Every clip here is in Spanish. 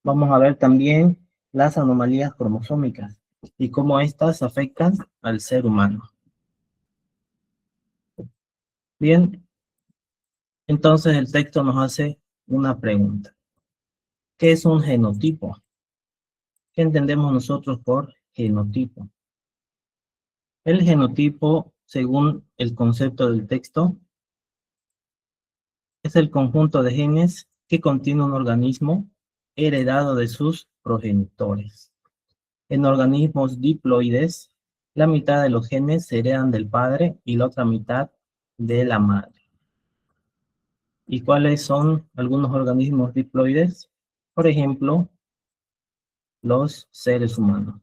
Vamos a ver también las anomalías cromosómicas y cómo éstas afectan al ser humano. Bien, entonces el texto nos hace una pregunta. ¿Qué es un genotipo? ¿Qué entendemos nosotros por genotipo? El genotipo, según el concepto del texto, es el conjunto de genes que contiene un organismo heredado de sus progenitores. En organismos diploides, la mitad de los genes se heredan del padre y la otra mitad de la madre. ¿Y cuáles son algunos organismos diploides? Por ejemplo, los seres humanos.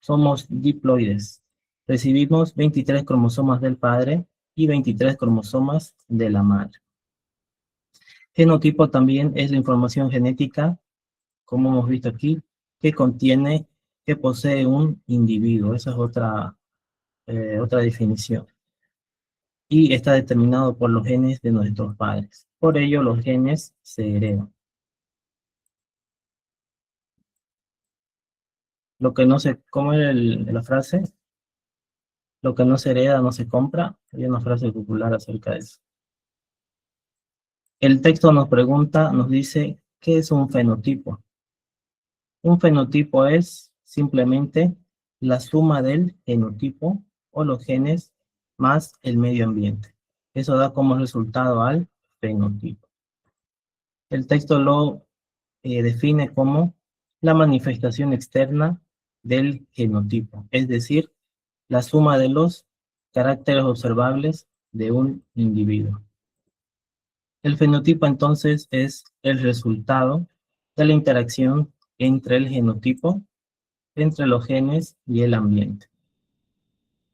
Somos diploides. Recibimos 23 cromosomas del padre y 23 cromosomas de la madre. Genotipo también es la información genética, como hemos visto aquí, que contiene, que posee un individuo. Esa es otra definición. Y está determinado por los genes de nuestros padres. Por ello, los genes se heredan. Lo que no se, ¿cómo era la frase? Lo que no se hereda no se compra. Hay una frase popular acerca de eso. El texto nos pregunta, nos dice, ¿qué es un fenotipo? Un fenotipo es simplemente la suma del genotipo o los genes más el medio ambiente. Eso da como resultado al fenotipo. El texto lo define como la manifestación externa del genotipo, es decir, la suma de los caracteres observables de un individuo. El fenotipo entonces es el resultado de la interacción entre el genotipo, entre los genes y el ambiente.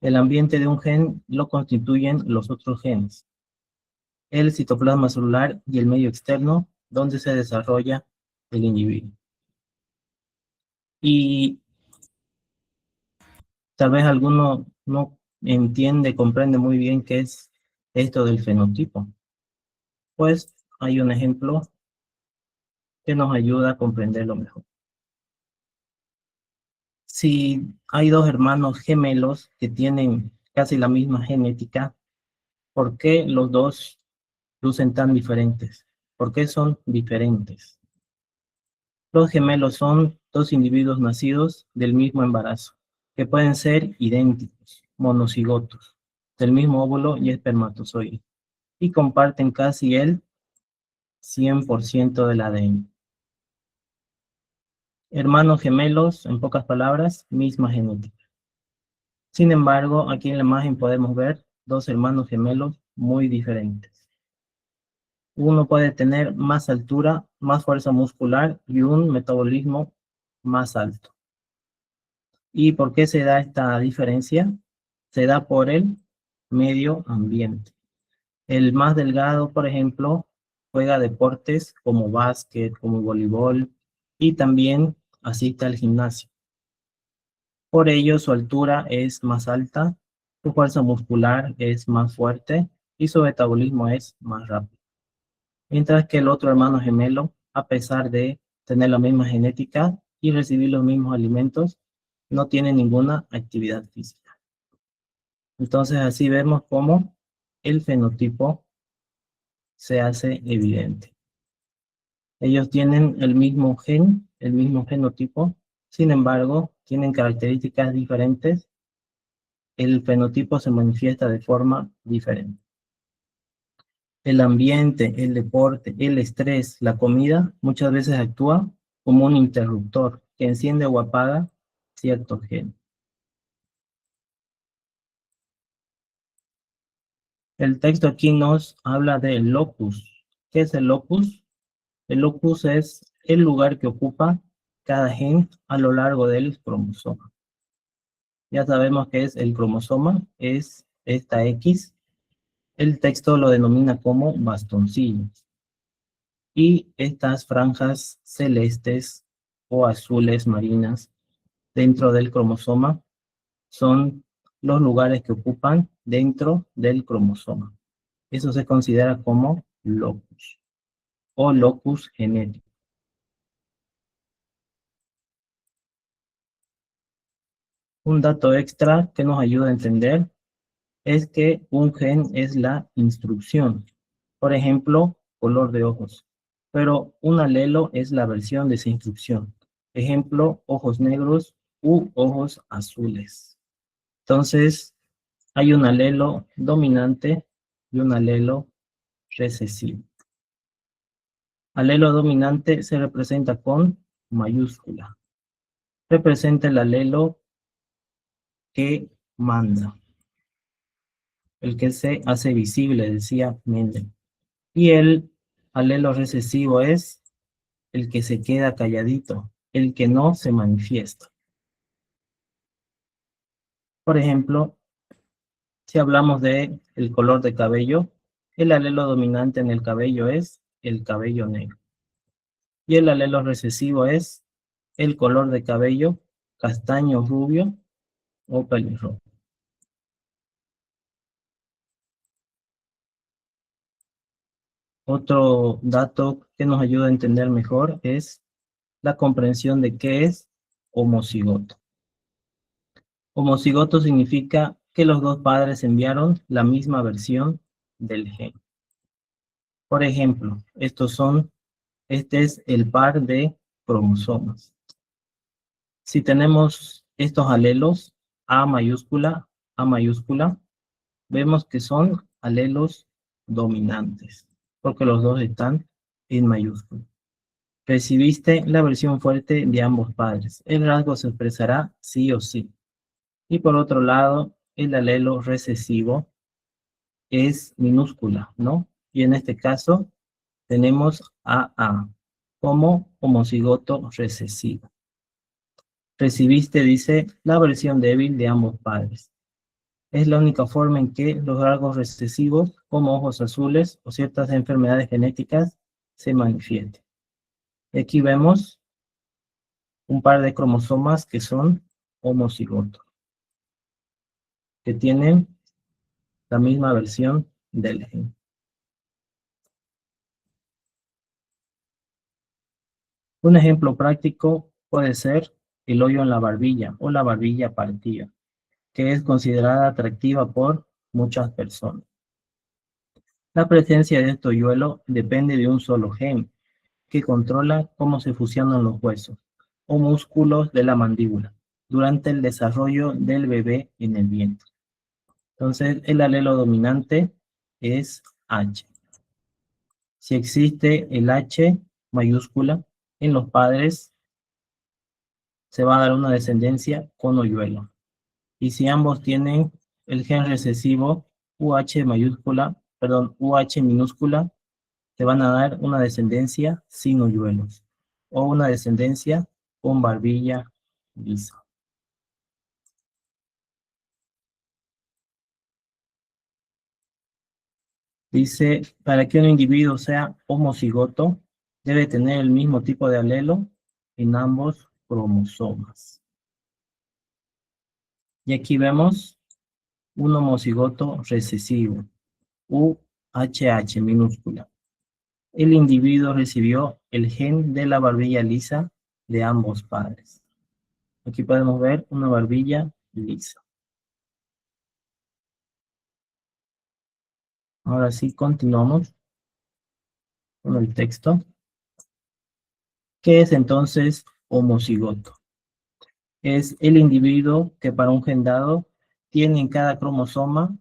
El ambiente de un gen lo constituyen los otros genes, el citoplasma celular y el medio externo donde se desarrolla el individuo. Y tal vez alguno no entiende, comprende muy bien qué es esto del fenotipo. Pues hay un ejemplo que nos ayuda a comprenderlo mejor. Si hay dos hermanos gemelos que tienen casi la misma genética, ¿por qué los dos lucen tan diferentes? ¿Por qué son diferentes? Los gemelos son dos individuos nacidos del mismo embarazo, que pueden ser idénticos, monocigotos, del mismo óvulo y espermatozoide, y comparten casi el 100% del ADN. Hermanos gemelos, en pocas palabras, misma genética. Sin embargo, aquí en la imagen podemos ver dos hermanos gemelos muy diferentes. Uno puede tener más altura, más fuerza muscular y un metabolismo más alto. ¿Y por qué se da esta diferencia? Se da por el medio ambiente. El más delgado, por ejemplo, juega deportes como básquet, como voleibol y también asiste al gimnasio. Por ello, su altura es más alta, su fuerza muscular es más fuerte y su metabolismo es más rápido. Mientras que el otro hermano gemelo, a pesar de tener la misma genética y recibir los mismos alimentos, no tiene ninguna actividad física. Entonces así vemos cómo el fenotipo se hace evidente. Ellos tienen el mismo gen, el mismo fenotipo, sin embargo, tienen características diferentes. El fenotipo se manifiesta de forma diferente. El ambiente, el deporte, el estrés, la comida, muchas veces actúa como un interruptor que enciende o apaga ciertos genes. El texto aquí nos habla del locus. ¿Qué es el locus? El locus es el lugar que ocupa cada gen a lo largo del cromosoma. Ya sabemos que es el cromosoma, es esta X. El texto lo denomina como bastoncillos. Y estas franjas celestes o azules marinas dentro del cromosoma son los lugares que ocupan dentro del cromosoma. Eso se considera como locus o locus genético. Un dato extra que nos ayuda a entender es que un gen es la instrucción. Por ejemplo, color de ojos. Pero un alelo es la versión de esa instrucción. Ejemplo, ojos negros u ojos azules. Entonces, hay un alelo dominante y un alelo recesivo. Alelo dominante se representa con mayúscula. Representa el alelo que manda, el que se hace visible, decía Mendel. Y el alelo recesivo es el que se queda calladito, el que no se manifiesta. Por ejemplo, si hablamos de el color de cabello, el alelo dominante en el cabello es el cabello negro. Y el alelo recesivo es el color de cabello castaño rubio o pelirrojo. Otro dato que nos ayuda a entender mejor es la comprensión de qué es homocigoto. Homocigoto significa que los dos padres enviaron la misma versión del gen. Por ejemplo, este es el par de cromosomas. Si tenemos estos alelos A mayúscula, vemos que son alelos dominantes, porque los dos están en mayúscula. Recibiste la versión fuerte de ambos padres. El rasgo se expresará sí o sí. Y por otro lado, el alelo recesivo es minúscula, ¿no? Y en este caso tenemos AA como homocigoto recesivo. Recibiste, dice, la versión débil de ambos padres. Es la única forma en que los rasgos recesivos, como ojos azules o ciertas enfermedades genéticas, se manifiestan. Aquí vemos un par de cromosomas que son homocigotos, que tienen la misma versión del gen. Un ejemplo práctico puede ser el hoyo en la barbilla o la barbilla partida, que es considerada atractiva por muchas personas. La presencia de este hoyuelo depende de un solo gen, que controla cómo se fusionan los huesos o músculos de la mandíbula durante el desarrollo del bebé en el vientre. Entonces, el alelo dominante es H. Si existe el H mayúscula en los padres, se va a dar una descendencia con hoyuelo. Y si ambos tienen el gen recesivo UH mayúscula, perdón, UH minúscula, te van a dar una descendencia sin hoyuelos o una descendencia con barbilla lisa. Dice, para que un individuo sea homocigoto, debe tener el mismo tipo de alelo en ambos cromosomas. Y aquí vemos un homocigoto recesivo, UHH minúscula. El individuo recibió el gen de la barbilla lisa de ambos padres. Aquí podemos ver una barbilla lisa. Ahora sí, continuamos con el texto. ¿Qué es entonces homocigoto? Es el individuo que para un gen dado tiene en cada cromosoma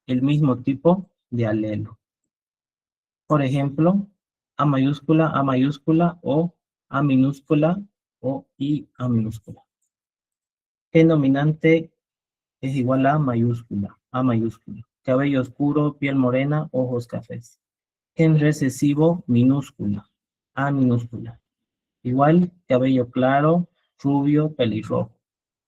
el mismo tipo de alelo. Por ejemplo, A mayúscula o A minúscula o IA minúscula. Gen dominante es igual a mayúscula, A mayúscula. Cabello oscuro, piel morena, ojos cafés. Gen recesivo minúscula, A minúscula. Igual, cabello claro, rubio, pelirrojo.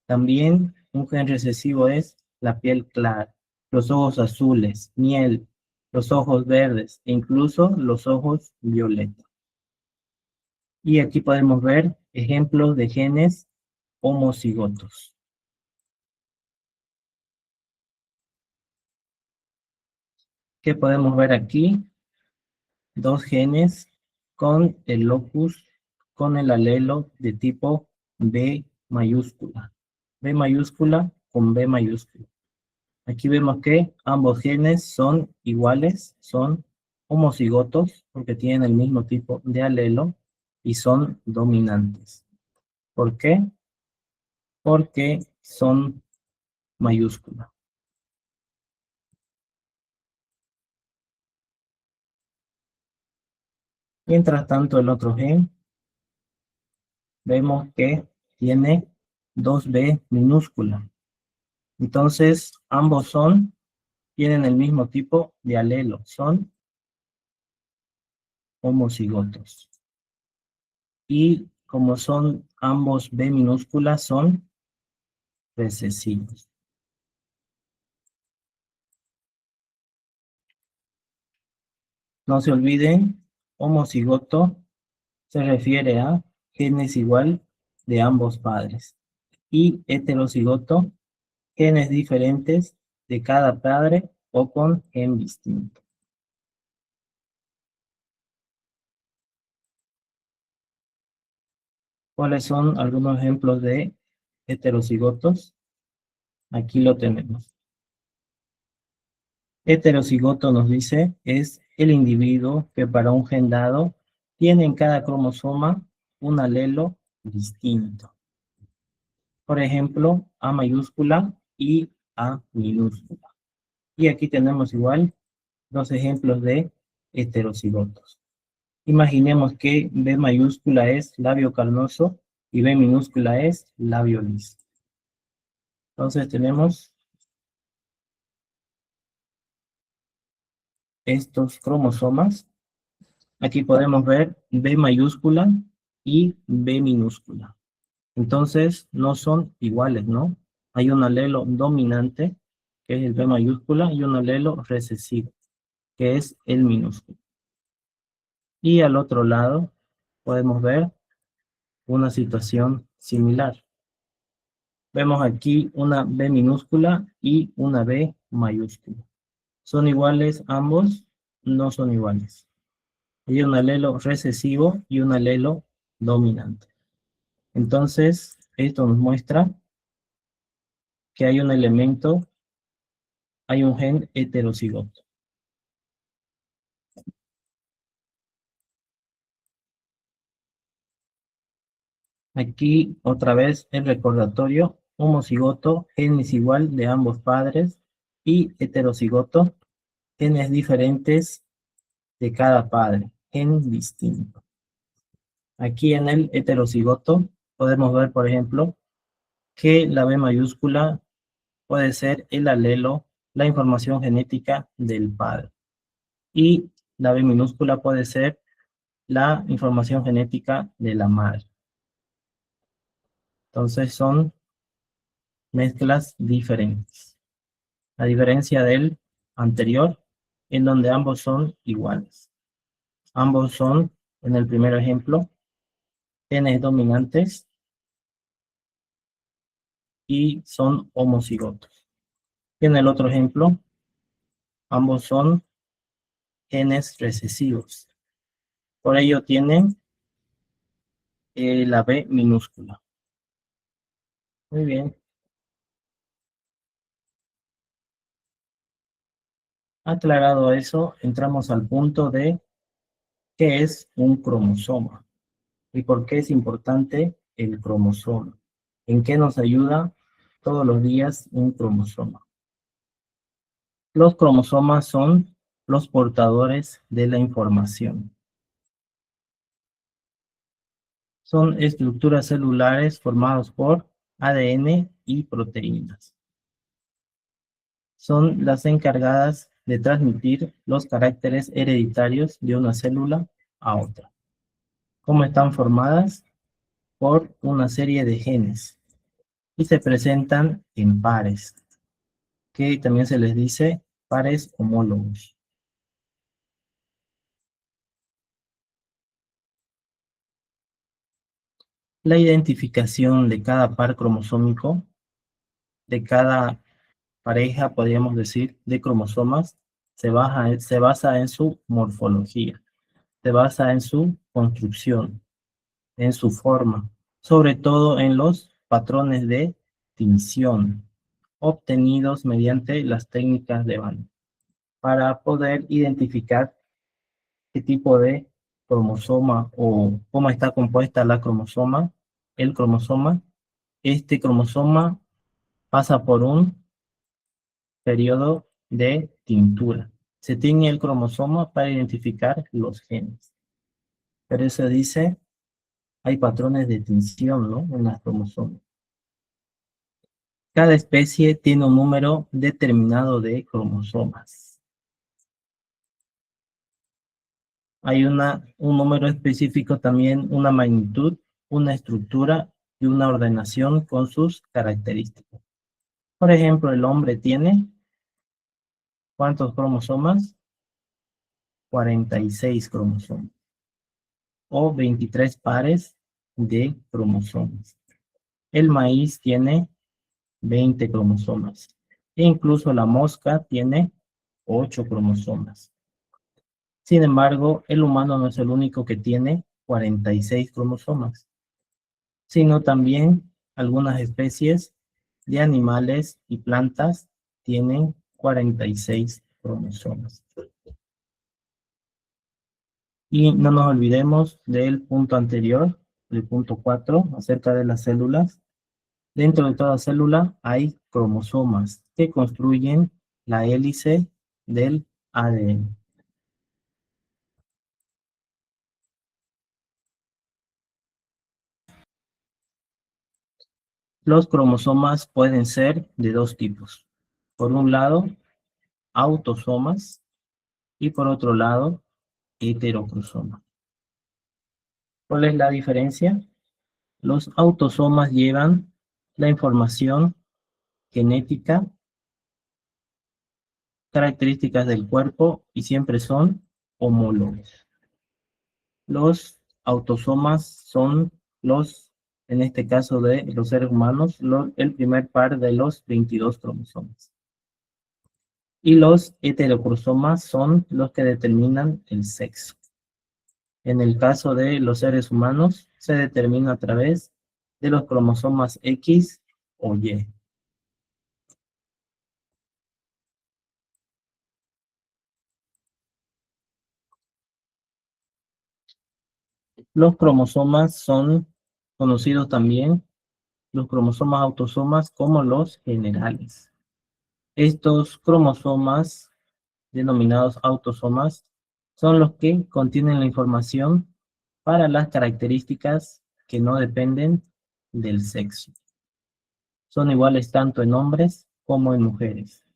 También un gen recesivo es la piel clara, los ojos azules, miel, los ojos verdes e incluso los ojos violeta. Y aquí podemos ver ejemplos de genes homocigotos. ¿Qué podemos ver aquí? Dos genes con el locus, con el alelo de tipo B mayúscula. B mayúscula con B mayúscula. Aquí vemos que ambos genes son iguales, son homocigotos, porque tienen el mismo tipo de alelo y son dominantes. ¿Por qué? Porque son mayúsculas. Mientras tanto, el otro gen, vemos que tiene 2B minúscula. Entonces, ambos tienen el mismo tipo de alelo, son homocigotos. Y como son ambos B minúsculas, son recesivos. No se olviden, homocigoto se refiere a genes igual de ambos padres. Y heterocigoto, genes diferentes de cada padre o con gen distinto. ¿Cuáles son algunos ejemplos de heterocigotos? Aquí lo tenemos. Heterocigoto nos dice es el individuo que para un gen dado tiene en cada cromosoma un alelo distinto. Por ejemplo, A mayúscula y A minúscula. Y aquí tenemos igual dos ejemplos de heterocigotos. Imaginemos que B mayúscula es labio carnoso y B minúscula es labio liso. Entonces tenemos estos cromosomas. Aquí podemos ver B mayúscula y B minúscula. Entonces no son iguales, ¿no? Hay un alelo dominante, que es el B mayúscula, y un alelo recesivo, que es el minúsculo. Y al otro lado podemos ver una situación similar. Vemos aquí una B minúscula y una B mayúscula. ¿Son iguales ambos? No son iguales. Hay un alelo recesivo y un alelo dominante. Entonces, esto nos muestra que hay un elemento, hay un gen heterocigoto. Aquí otra vez el recordatorio, homocigoto, genes igual de ambos padres, y heterocigoto, genes diferentes de cada padre, gen distinto. Aquí en el heterocigoto podemos ver, por ejemplo, que la B mayúscula puede ser el alelo, la información genética del padre. Y la B minúscula puede ser la información genética de la madre. Entonces son mezclas diferentes. A diferencia del anterior, en donde ambos son iguales. Ambos son, en el primer ejemplo, genes dominantes y son homocigotos. En el otro ejemplo, ambos son genes recesivos. Por ello tienen la B minúscula. Muy bien. Aclarado eso, entramos al punto de qué es un cromosoma y por qué es importante el cromosoma. ¿En qué nos ayuda todos los días un cromosoma? Los cromosomas son los portadores de la información. Son estructuras celulares formadas por ADN y proteínas. Son las encargadas de transmitir los caracteres hereditarios de una célula a otra. ¿Cómo están formadas? Por una serie de genes y se presentan en pares, que también se les dice pares homólogos. La identificación de cada par cromosómico, de cada pareja, podríamos decir, de cromosomas, se basa en su morfología, se basa en su construcción, en su forma, sobre todo en los patrones de tinción, obtenidos mediante las técnicas de Van, para poder identificar qué tipo de cromosoma o cómo está compuesta la cromosoma, el cromosoma. Este cromosoma pasa por un periodo de tintura. Se tiñe el cromosoma para identificar los genes. Pero eso dice, hay patrones de tinción, ¿no? En las cromosomas. Cada especie tiene un número determinado de cromosomas. Hay un número específico también, una magnitud, una estructura y una ordenación con sus características. Por ejemplo, el hombre tiene, ¿cuántos cromosomas? 46 cromosomas o 23 pares de cromosomas. El maíz tiene 20 cromosomas e incluso la mosca tiene 8 cromosomas. Sin embargo, el humano no es el único que tiene 46 cromosomas, sino también algunas especies de animales y plantas tienen 46 cromosomas. Y no nos olvidemos del punto anterior, el punto 4, acerca de las células. Dentro de toda célula hay cromosomas que construyen la hélice del ADN. Los cromosomas pueden ser de dos tipos. Por un lado, autosomas y por otro lado, heterocromosomas. ¿Cuál es la diferencia? Los autosomas llevan la información genética, características del cuerpo y siempre son homólogos. Los autosomas son en este caso de los seres humanos, el primer par de los 22 cromosomas. Y los heterocromosomas son los que determinan el sexo. En el caso de los seres humanos, se determina a través de los cromosomas X o Y. Los cromosomas son conocidos también, los cromosomas autosomas, como los generales. Estos cromosomas, denominados autosomas, son los que contienen la información para las características que no dependen del sexo. Son iguales tanto en hombres como en mujeres.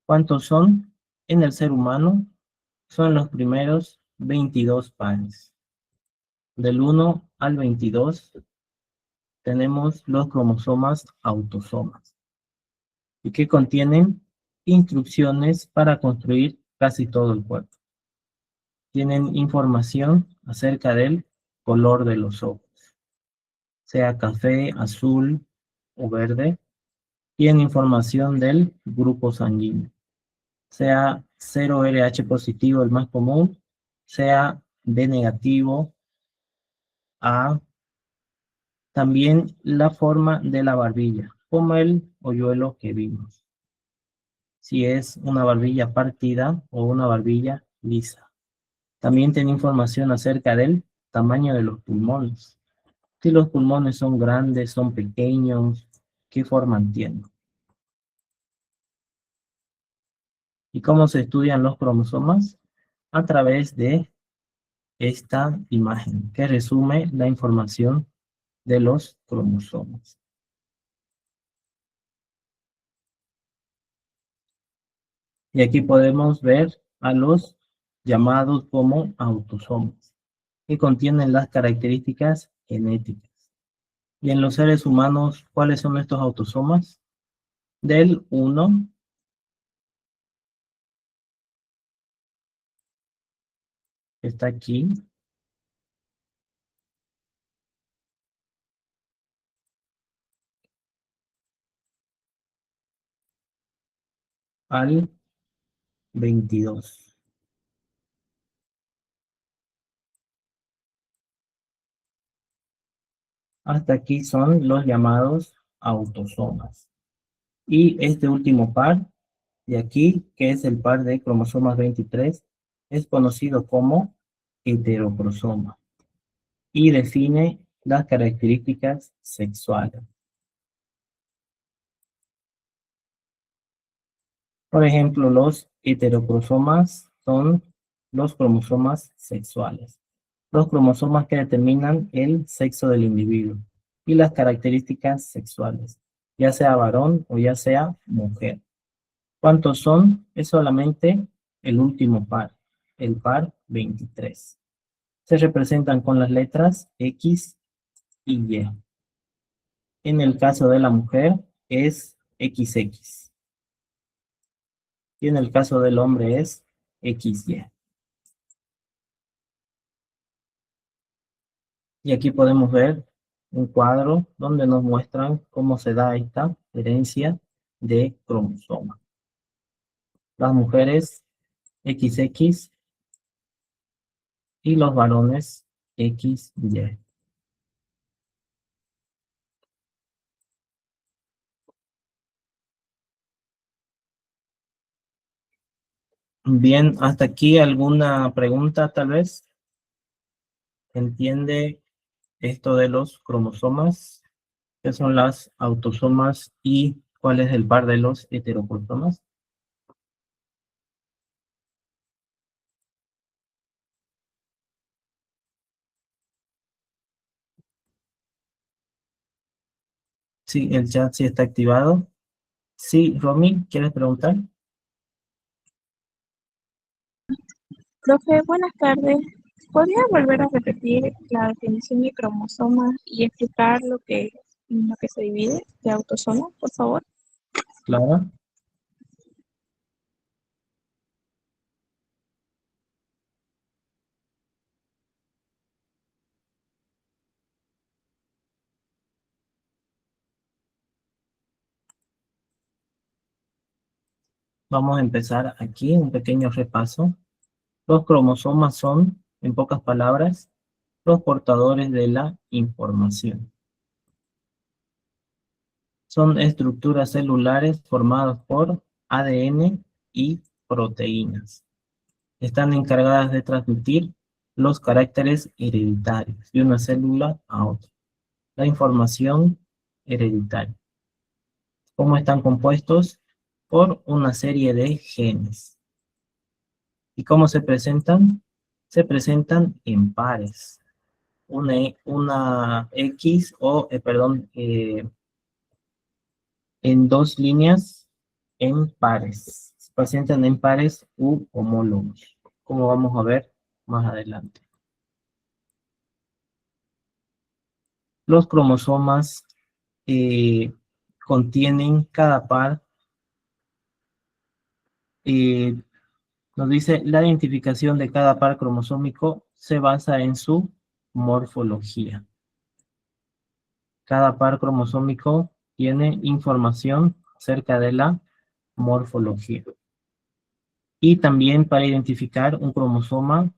¿Cuántos son? En el ser humano son los primeros 22 pares. Del 1 al 22 tenemos los cromosomas autosomas, y que contienen instrucciones para construir casi todo el cuerpo. Tienen información acerca del color de los ojos, sea café, azul o verde. Tienen información del grupo sanguíneo, sea 0RH positivo el más común, sea B negativo, A. También la forma de la barbilla, como el hoyuelo que vimos, si es una barbilla partida o una barbilla lisa. También tiene información acerca del tamaño de los pulmones. Si los pulmones son grandes, son pequeños, qué forma tienen. ¿Y cómo se estudian los cromosomas? A través de esta imagen que resume la información de los cromosomas. Y aquí podemos ver a los llamados como autosomas, que contienen las características genéticas. Y en los seres humanos, ¿cuáles son estos autosomas? Del 1, que está aquí, al 22. Hasta aquí son los llamados autosomas. Y este último par de aquí, que es el par de cromosomas 23, es conocido como heterocromosoma y define las características sexuales. Por ejemplo, los heterocromosomas son los cromosomas sexuales, los cromosomas que determinan el sexo del individuo y las características sexuales, ya sea varón o ya sea mujer. ¿Cuántos son? Es solamente el último par, el par 23. Se representan con las letras X y Y. En el caso de la mujer es XX. Y en el caso del hombre es XY. Y aquí podemos ver un cuadro donde nos muestran cómo se da esta herencia de cromosoma. Las mujeres XX y los varones XY. Bien, hasta aquí alguna pregunta tal vez. ¿Entiende esto de los cromosomas? ¿Qué son las autosomas y cuál es el par de los heterocromosomas? Sí, el chat sí está activado. Sí, Romy, ¿quieres preguntar? Profe, buenas tardes. ¿Podría volver a repetir la definición de cromosoma y explicar lo que se divide de autosoma, por favor? Claro. Vamos a empezar aquí un pequeño repaso. Los cromosomas son, en pocas palabras, los portadores de la información. Son estructuras celulares formadas por ADN y proteínas. Están encargadas de transmitir los caracteres hereditarios de una célula a otra. La información hereditaria. ¿Cómo están compuestos? Por una serie de genes. ¿Y cómo se presentan? Se presentan en pares. Una X o, en dos líneas en pares. Se presentan en pares u homólogos, como vamos a ver más adelante. Los cromosomas contienen cada par, eh, nos dice la identificación de cada par cromosómico se basa en su morfología. Cada par cromosómico tiene información acerca de la morfología. Y también para identificar un cromosoma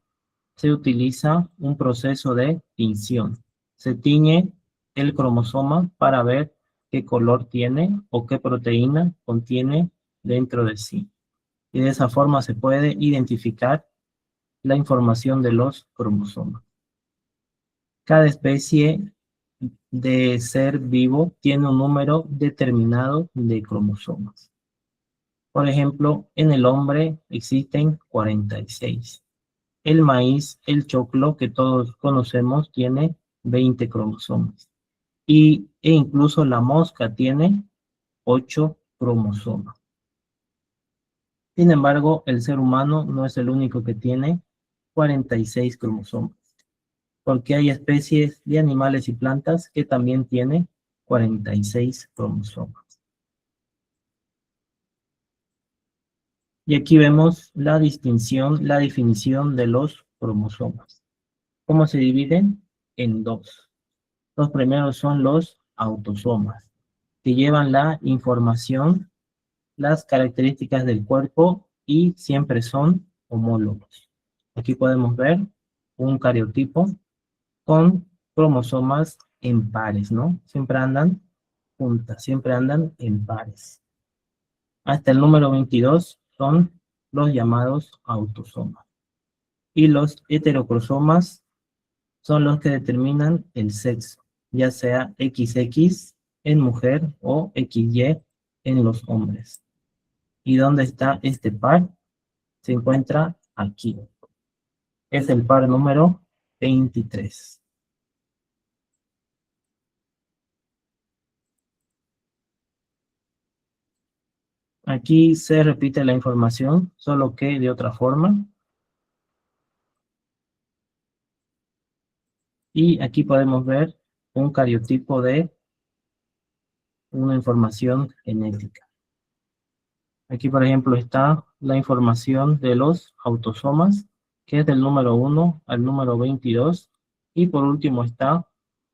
se utiliza un proceso de tinción. Se tiñe el cromosoma para ver qué color tiene o qué proteína contiene dentro de sí. Y de esa forma se puede identificar la información de los cromosomas. Cada especie de ser vivo tiene un número determinado de cromosomas. Por ejemplo, en el hombre existen 46. El maíz, el choclo, que todos conocemos, tiene 20 cromosomas. E incluso la mosca tiene 8 cromosomas. Sin embargo, el ser humano no es el único que tiene 46 cromosomas, porque hay especies de animales y plantas que también tienen 46 cromosomas. Y aquí vemos la distinción, la definición de los cromosomas. ¿Cómo se dividen? En dos. Los primeros son los autosomas, que llevan la información, las características del cuerpo y siempre son homólogos. Aquí podemos ver un cariotipo con cromosomas en pares, ¿no? Siempre andan juntas, siempre andan en pares. Hasta el número 22 son los llamados autosomas. Y los heterocromosomas son los que determinan el sexo, ya sea XX en mujer o XY en los hombres. ¿Y dónde está este par? Se encuentra aquí. Es el par número 23. Aquí se repite la información, solo que de otra forma. Y aquí podemos ver un cariotipo de una información genética. Aquí, por ejemplo, está la información de los autosomas, que es del número 1 al número 22. Y por último está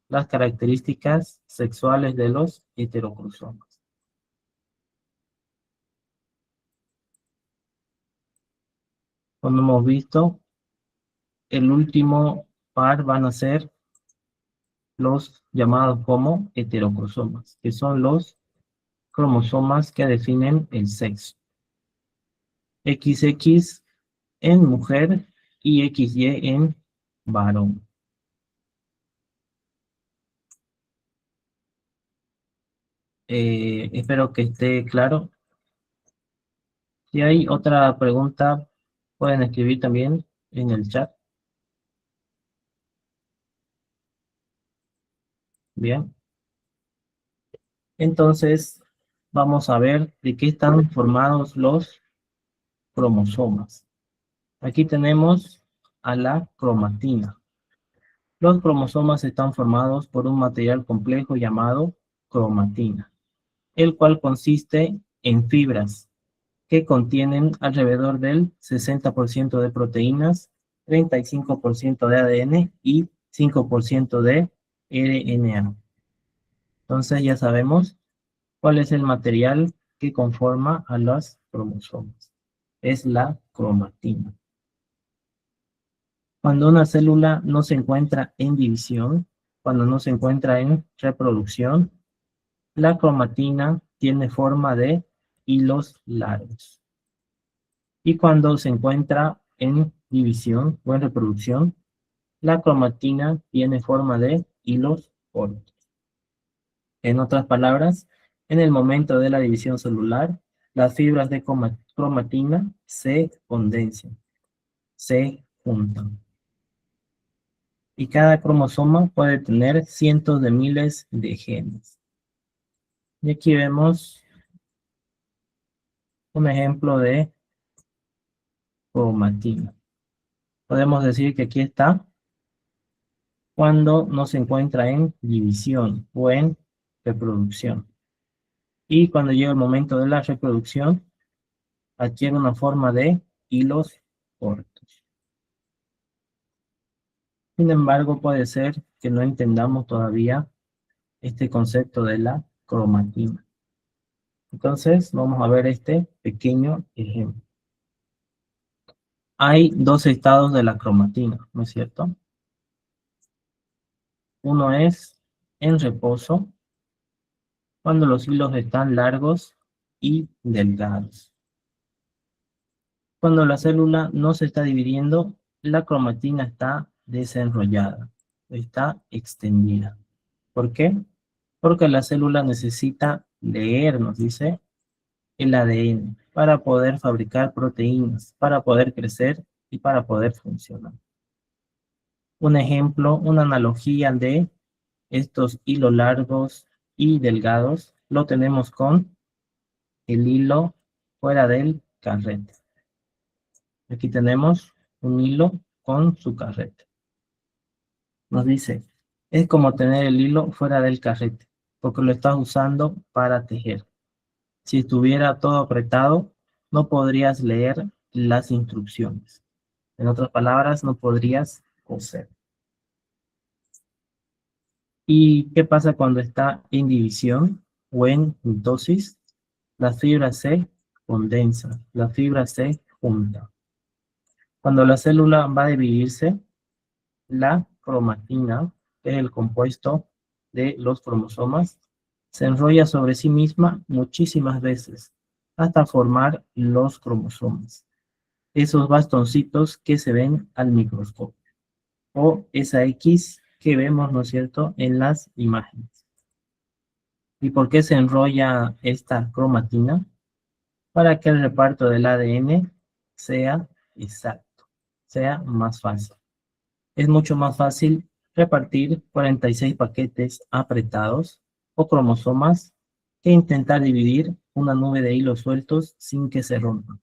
las características sexuales de los heterocromosomas. Como hemos visto, el último par van a ser los llamados como heterocromosomas, que son los cromosomas que definen el sexo. XX en mujer y XY en varón. Espero que esté claro. Si hay otra pregunta, pueden escribir también en el chat. Bien. Entonces, vamos a ver de qué están formados los cromosomas. Aquí tenemos a la cromatina. Los cromosomas están formados por un material complejo llamado cromatina, el cual consiste en fibras que contienen alrededor del 60% de proteínas, 35% de ADN y 5% de RNA. Entonces ya sabemos cuál es el material que conforma a los cromosomas. Es la cromatina. Cuando una célula no se encuentra en división, cuando no se encuentra en reproducción, la cromatina tiene forma de hilos largos. Y cuando se encuentra en división o en reproducción, la cromatina tiene forma de hilos cortos. En otras palabras, en el momento de la división celular, las fibras de cromatina se condensan, se juntan. Y cada cromosoma puede tener cientos de miles de genes. Y aquí vemos un ejemplo de cromatina. Podemos decir que aquí está cuando no se encuentra en división o en reproducción. Y cuando llega el momento de la reproducción, adquiere una forma de hilos cortos. Sin embargo, puede ser que no entendamos todavía este concepto de la cromatina. Entonces, vamos a ver este pequeño ejemplo. Hay dos estados de la cromatina, ¿no es cierto? Uno es en reposo, cuando los hilos están largos y delgados. Cuando la célula no se está dividiendo, la cromatina está desenrollada, está extendida. ¿Por qué? Porque la célula necesita leer, nos dice, el ADN para poder fabricar proteínas, para poder crecer y para poder funcionar. Un ejemplo, una analogía de estos hilos largos y delgados lo tenemos con el hilo fuera del carrete. Aquí tenemos un hilo con su carrete. Nos dice, es como tener el hilo fuera del carrete, porque lo estás usando para tejer. Si estuviera todo apretado, no podrías leer las instrucciones. En otras palabras, no podrías coser. ¿Y qué pasa cuando está en división o en mitosis? Las fibras se condensan, las fibras se juntan. Cuando la célula va a dividirse, la cromatina, que es el compuesto de los cromosomas, se enrolla sobre sí misma muchísimas veces hasta formar los cromosomas, esos bastoncitos que se ven al microscopio, o esa X que vemos, ¿no es cierto?, en las imágenes. ¿Y por qué se enrolla esta cromatina? Para que el reparto del ADN sea exacto, sea más fácil. Es mucho más fácil repartir 46 paquetes apretados o cromosomas que intentar dividir una nube de hilos sueltos sin que se rompan.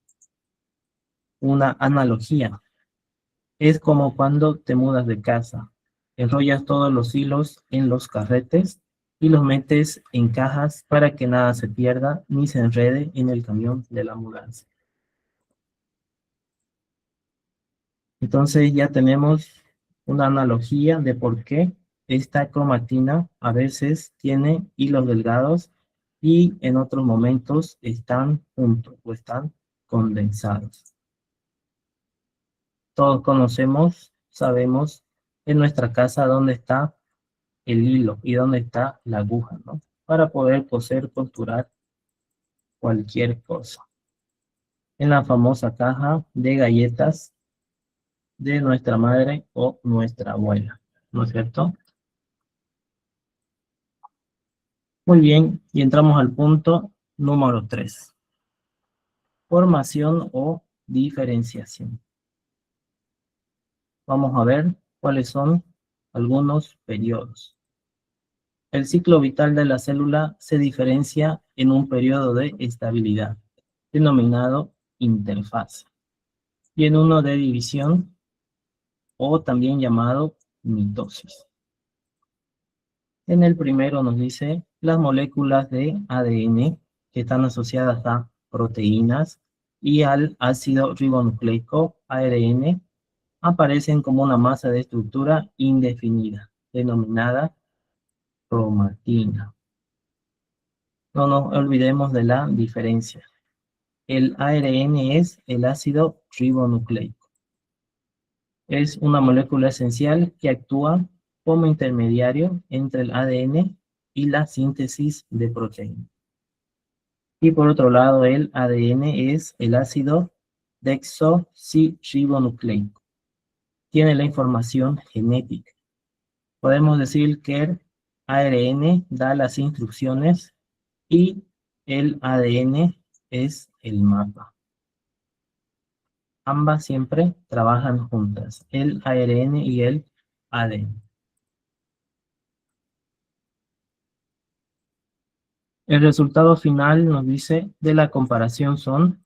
Una analogía. Es como cuando te mudas de casa. Enrollas todos los hilos en los carretes y los metes en cajas para que nada se pierda ni se enrede en el camión de la mudanza. Entonces ya tenemos una analogía de por qué esta cromatina a veces tiene hilos delgados y en otros momentos están juntos o están condensados. Todos conocemos, sabemos en nuestra casa dónde está el hilo y dónde está la aguja, ¿no? Para poder coser, costurar cualquier cosa. En la famosa caja de galletas de nuestra madre o nuestra abuela, ¿no es cierto? Muy bien, y entramos al punto número 3. Formación o diferenciación. Vamos a ver cuáles son algunos periodos. El ciclo vital de la célula se diferencia en un periodo de estabilidad, denominado interfase, y en uno de división, o también llamado mitosis. En el primero nos dice las moléculas de ADN que están asociadas a proteínas y al ácido ribonucleico, ARN, aparecen como una masa de estructura indefinida, denominada cromatina. No nos olvidemos de la diferencia. El ARN es el ácido ribonucleico. Es una molécula esencial que actúa como intermediario entre el ADN y la síntesis de proteínas. Y por otro lado, el ADN es el ácido desoxirribonucleico. Tiene la información genética. Podemos decir que el ARN da las instrucciones y el ADN es el mapa. Ambas siempre trabajan juntas, el ARN y el ADN. El resultado final nos dice de la comparación son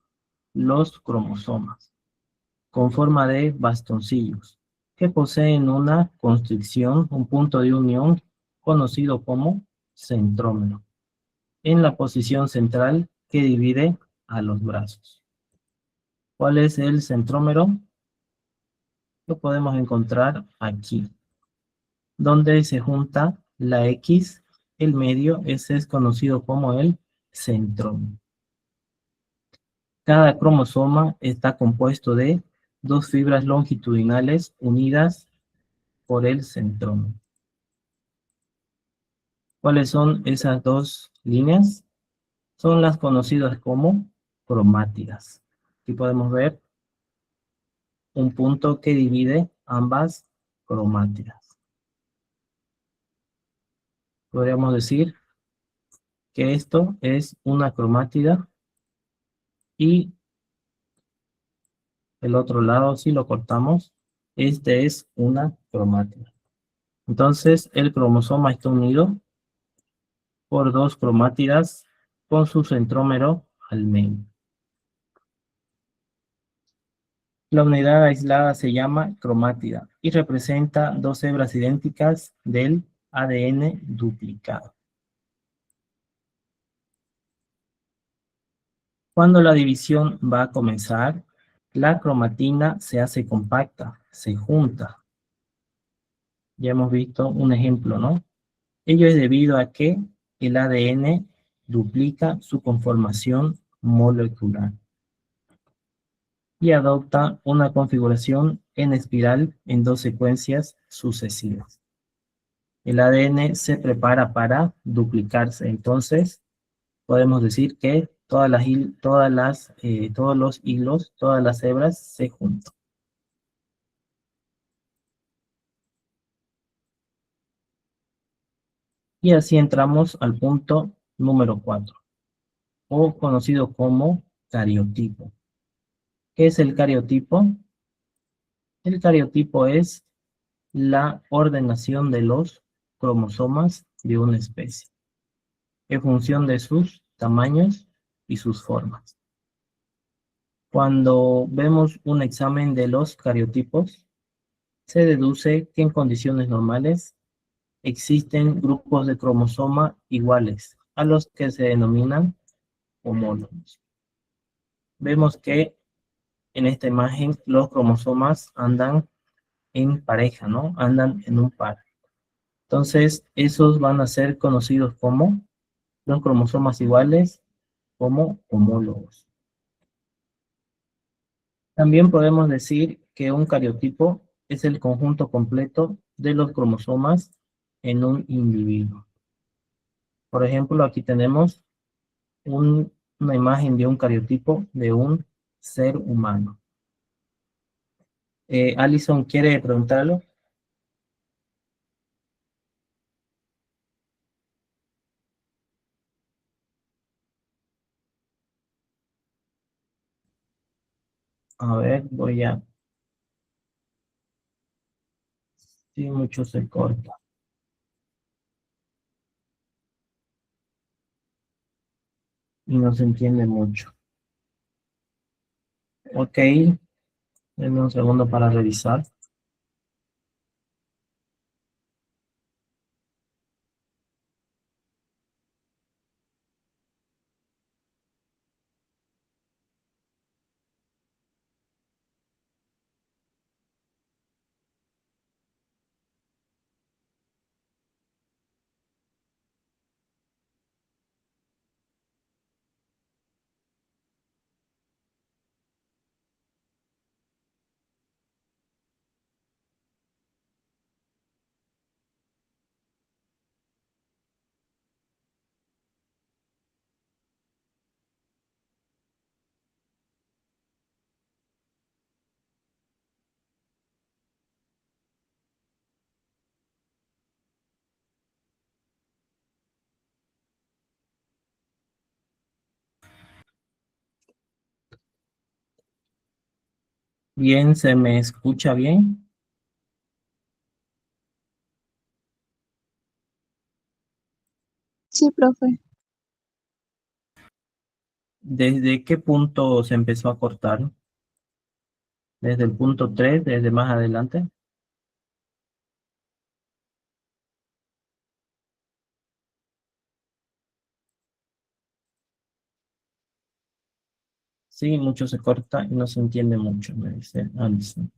los cromosomas, con forma de bastoncillos, que poseen una constricción, un punto de unión conocido como centrómero, en la posición central que divide a los brazos. ¿Cuál es el centrómero? Lo podemos encontrar aquí, donde se junta la X, el medio, ese es conocido como el centrómero. Cada cromosoma está compuesto de dos fibras longitudinales unidas por el centrómero. ¿Cuáles son esas dos líneas? Son las conocidas como cromátidas. Aquí podemos ver un punto que divide ambas cromátidas. Podríamos decir que esto es una cromátida y el otro lado, si lo cortamos, este es una cromátida. Entonces, el cromosoma está unido por dos cromátidas con su centrómero al medio. La unidad aislada se llama cromátida y representa dos hebras idénticas del ADN duplicado. Cuando la división va a comenzar, la cromatina se hace compacta, se junta. Ya hemos visto un ejemplo, ¿no? Ello es debido a que el ADN duplica su conformación molecular y adopta una configuración en espiral en dos secuencias sucesivas. el ADN se prepara para duplicarse. Entonces, podemos decir que todos los hilos, todas las hebras se juntan. Y así entramos al punto número 4, o conocido como cariotipo. ¿Qué es el cariotipo? El cariotipo es la ordenación de los cromosomas de una especie, en función de sus tamaños y sus formas. Cuando vemos un examen de los cariotipos, se deduce que en condiciones normales existen grupos de cromosoma iguales, a los que se denominan homólogos. Vemos que en esta imagen los cromosomas andan en pareja, ¿no? Andan en un par. Entonces, esos van a ser conocidos como los cromosomas iguales, como homólogos. También podemos decir que un cariotipo es el conjunto completo de los cromosomas en un individuo. Por ejemplo, aquí tenemos una imagen de un cariotipo de un ser humano. Alison, ¿quiere preguntarlo? A ver, sí, mucho se corta y no se entiende mucho. Ok, denme un segundo para revisar. Bien, ¿se me escucha bien? Sí, profe. ¿Desde qué punto se empezó a cortar? ¿Desde el punto 3, desde más adelante? Sí, mucho se corta y no se entiende mucho, me dice Alison.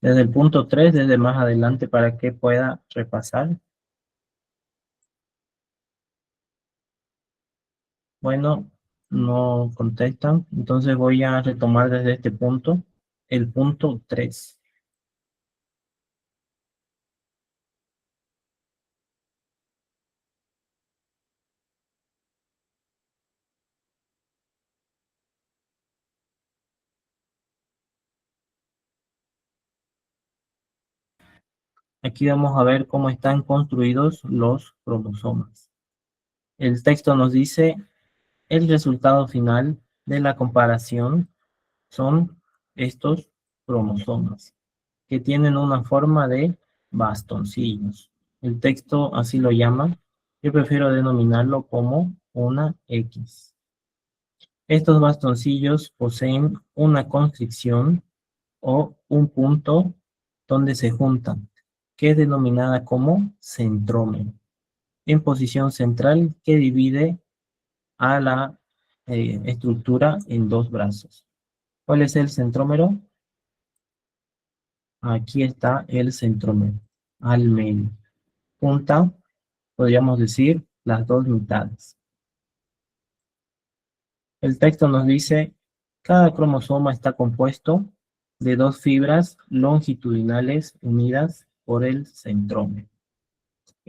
Desde el punto 3, desde más adelante, para que pueda repasar. Bueno, no contestan, entonces voy a retomar desde este punto, el punto 3. Aquí vamos a ver cómo están construidos los cromosomas. El texto nos dice, el resultado final de la comparación son estos cromosomas, que tienen una forma de bastoncillos. El texto así lo llama, yo prefiero denominarlo como una X. Estos bastoncillos poseen una constricción o un punto donde se juntan, que es denominada como centrómero, en posición central que divide a la estructura en dos brazos. ¿Cuál es el centrómero? Aquí está el centrómero, al medio. Junta, podríamos decir, las dos mitades. El texto nos dice, cada cromosoma está compuesto de dos fibras longitudinales unidas por el centrómero.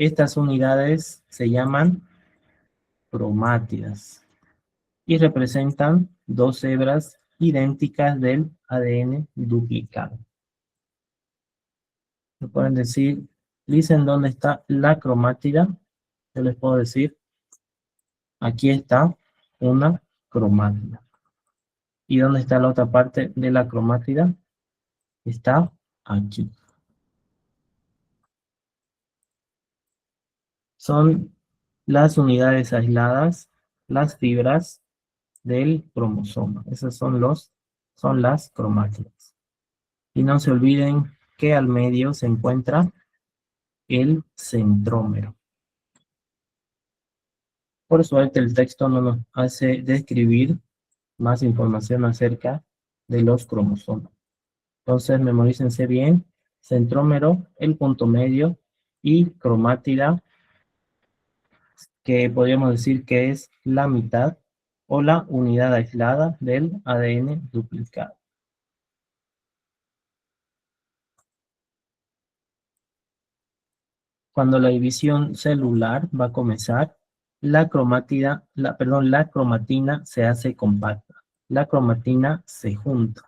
Estas unidades se llaman cromátidas y representan dos hebras idénticas del ADN duplicado. Me pueden decir, dicen dónde está la cromátida. Yo les puedo decir, aquí está una cromátida. ¿Y dónde está la otra parte de la cromátida? Está aquí. Son las unidades aisladas, las fibras del cromosoma. Esas son las cromátidas. Y no se olviden que al medio se encuentra el centrómero. Por suerte el texto no nos hace describir más información acerca de los cromosomas. Entonces memorícense bien, centrómero, el punto medio y cromátida, que podríamos decir que es la mitad o la unidad aislada del ADN duplicado. Cuando la división celular va a comenzar, la cromatina se hace compacta. La cromatina se junta.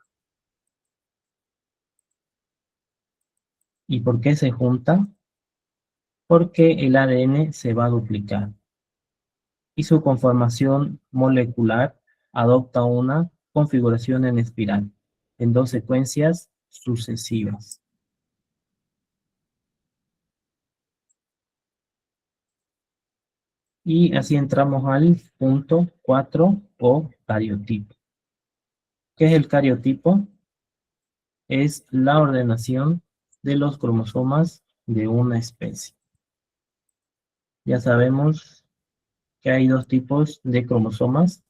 ¿Y por qué se junta? Porque el ADN se va a duplicar y su conformación molecular adopta una configuración en espiral, en dos secuencias sucesivas. Y así entramos al punto 4 o cariotipo. ¿Qué es el cariotipo? Es la ordenación de los cromosomas de una especie. Ya sabemos que hay dos tipos de cromosomas,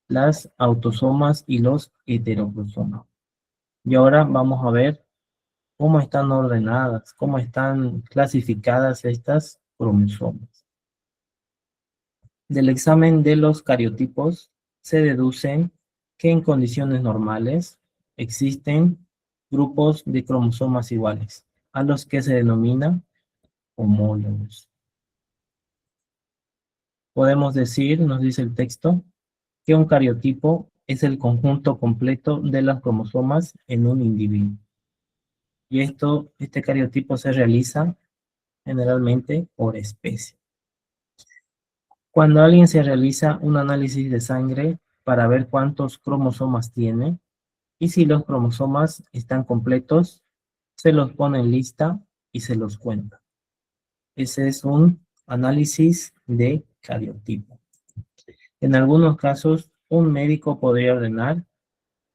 las autosomas y los heterocromosomas. Y ahora vamos a ver cómo están ordenadas, cómo están clasificadas estas cromosomas. Del examen de los cariotipos se deduce que en condiciones normales existen grupos de cromosomas iguales, a los que se denomina homólogos. Podemos decir, nos dice el texto, que un cariotipo es el conjunto completo de las cromosomas en un individuo. Y este cariotipo se realiza generalmente por especie. Cuando alguien se realiza un análisis de sangre para ver cuántos cromosomas tiene, y si los cromosomas están completos, se los pone en lista y se los cuenta. Ese es un análisis de cariotipo. En algunos casos, un médico podría ordenar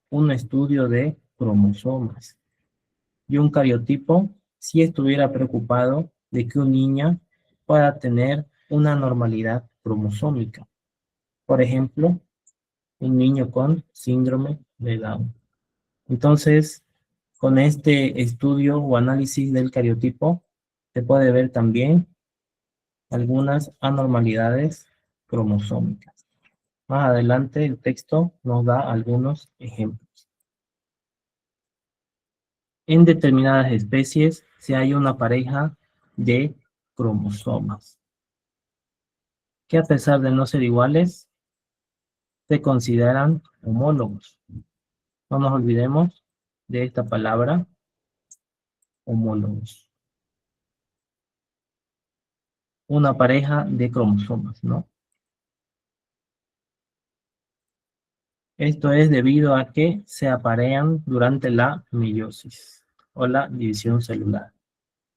un estudio de cromosomas y un cariotipo si estuviera preocupado de que un niño pueda tener una normalidad cromosómica. Por ejemplo, un niño con síndrome de Down. Entonces, con este estudio o análisis del cariotipo, se puede ver también algunas anormalidades cromosómicas. Más adelante el texto nos da algunos ejemplos. En determinadas especies se halla una pareja de cromosomas, que a pesar de no ser iguales, se consideran homólogos. No nos olvidemos de esta palabra, homólogos. Una pareja de cromosomas, ¿no? Esto es debido a que se aparean durante la meiosis o la división celular.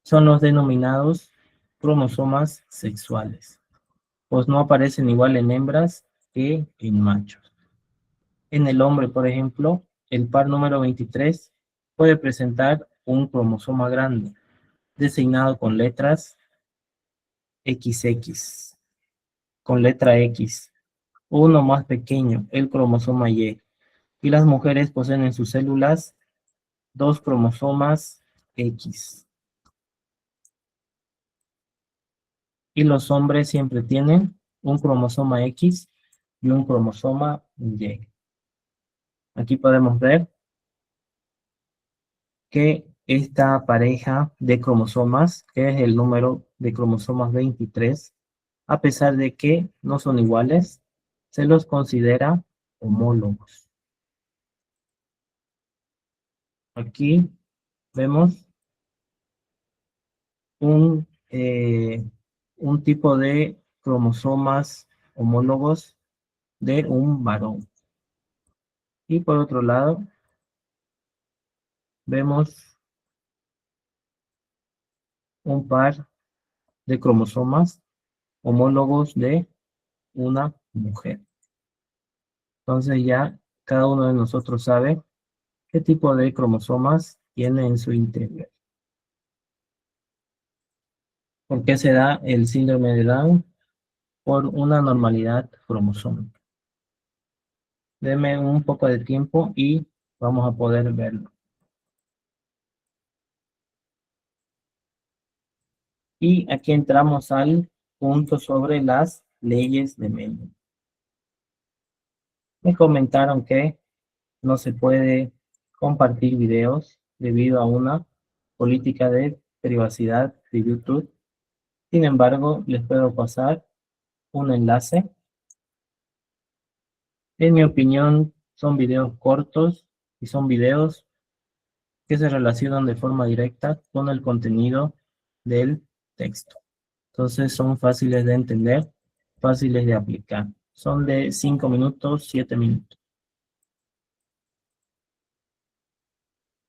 Son los denominados cromosomas sexuales, pues no aparecen igual en hembras que en machos. En el hombre, por ejemplo, el par número 23 puede presentar un cromosoma grande, designado con letras XX, con letra X, uno más pequeño, el cromosoma Y. Y las mujeres poseen en sus células dos cromosomas X. Y los hombres siempre tienen un cromosoma X y un cromosoma Y. Aquí podemos ver que esta pareja de cromosomas, que es el número de cromosomas 23, a pesar de que no son iguales, se los considera homólogos. Aquí vemos un, eh, un tipo de cromosomas homólogos de un varón. Y por otro lado, vemos un par de cromosomas homólogos de una mujer. Entonces ya cada uno de nosotros sabe qué tipo de cromosomas tiene en su interior. ¿Por qué se da el síndrome de Down? Por una normalidad cromosómica. Deme un poco de tiempo y vamos a poder verlo. Y aquí entramos al punto sobre las leyes de Mendel. Me comentaron que no se puede compartir videos debido a una política de privacidad de YouTube. Sin embargo, les puedo pasar un enlace. En mi opinión, son videos cortos y son videos que se relacionan de forma directa con el contenido del texto. Entonces son fáciles de entender, fáciles de aplicar. Son de 5 minutos, 7 minutos.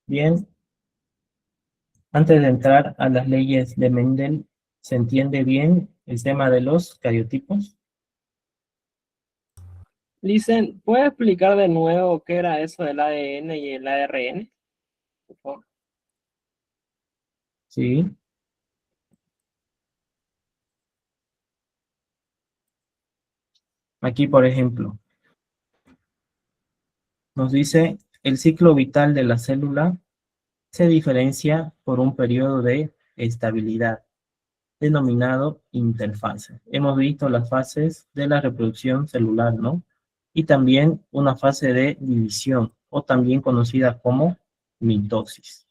Bien, antes de entrar a las leyes de Mendel, ¿se entiende bien el tema de los cariotipos? Listen, ¿puede explicar de nuevo qué era eso del ADN y el ARN? Por favor. Sí. Aquí, por ejemplo, nos dice el ciclo vital de la célula se diferencia por un periodo de estabilidad, denominado interfase. Hemos visto las fases de la reproducción celular, ¿no? Y también una fase de división, o también conocida como mitosis.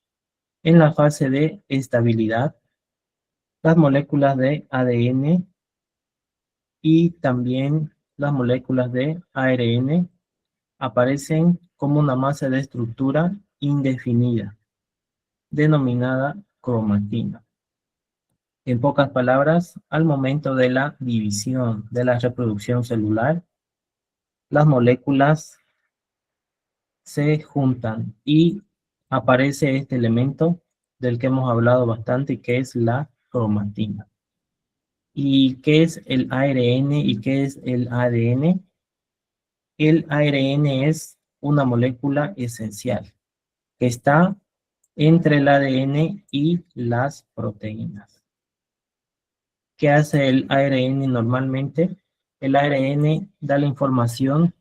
En la fase de estabilidad, las moléculas de ADN y también las moléculas de ARN aparecen como una masa de estructura indefinida, denominada cromatina. En pocas palabras, al momento de la división de la reproducción celular, las moléculas se juntan y aparece este elemento del que hemos hablado bastante, que es la cromatina. ¿Y qué es el ARN y qué es el ADN? El ARN es una molécula esencial que está entre el ADN y las proteínas. ¿Qué hace el ARN normalmente? El ARN da la información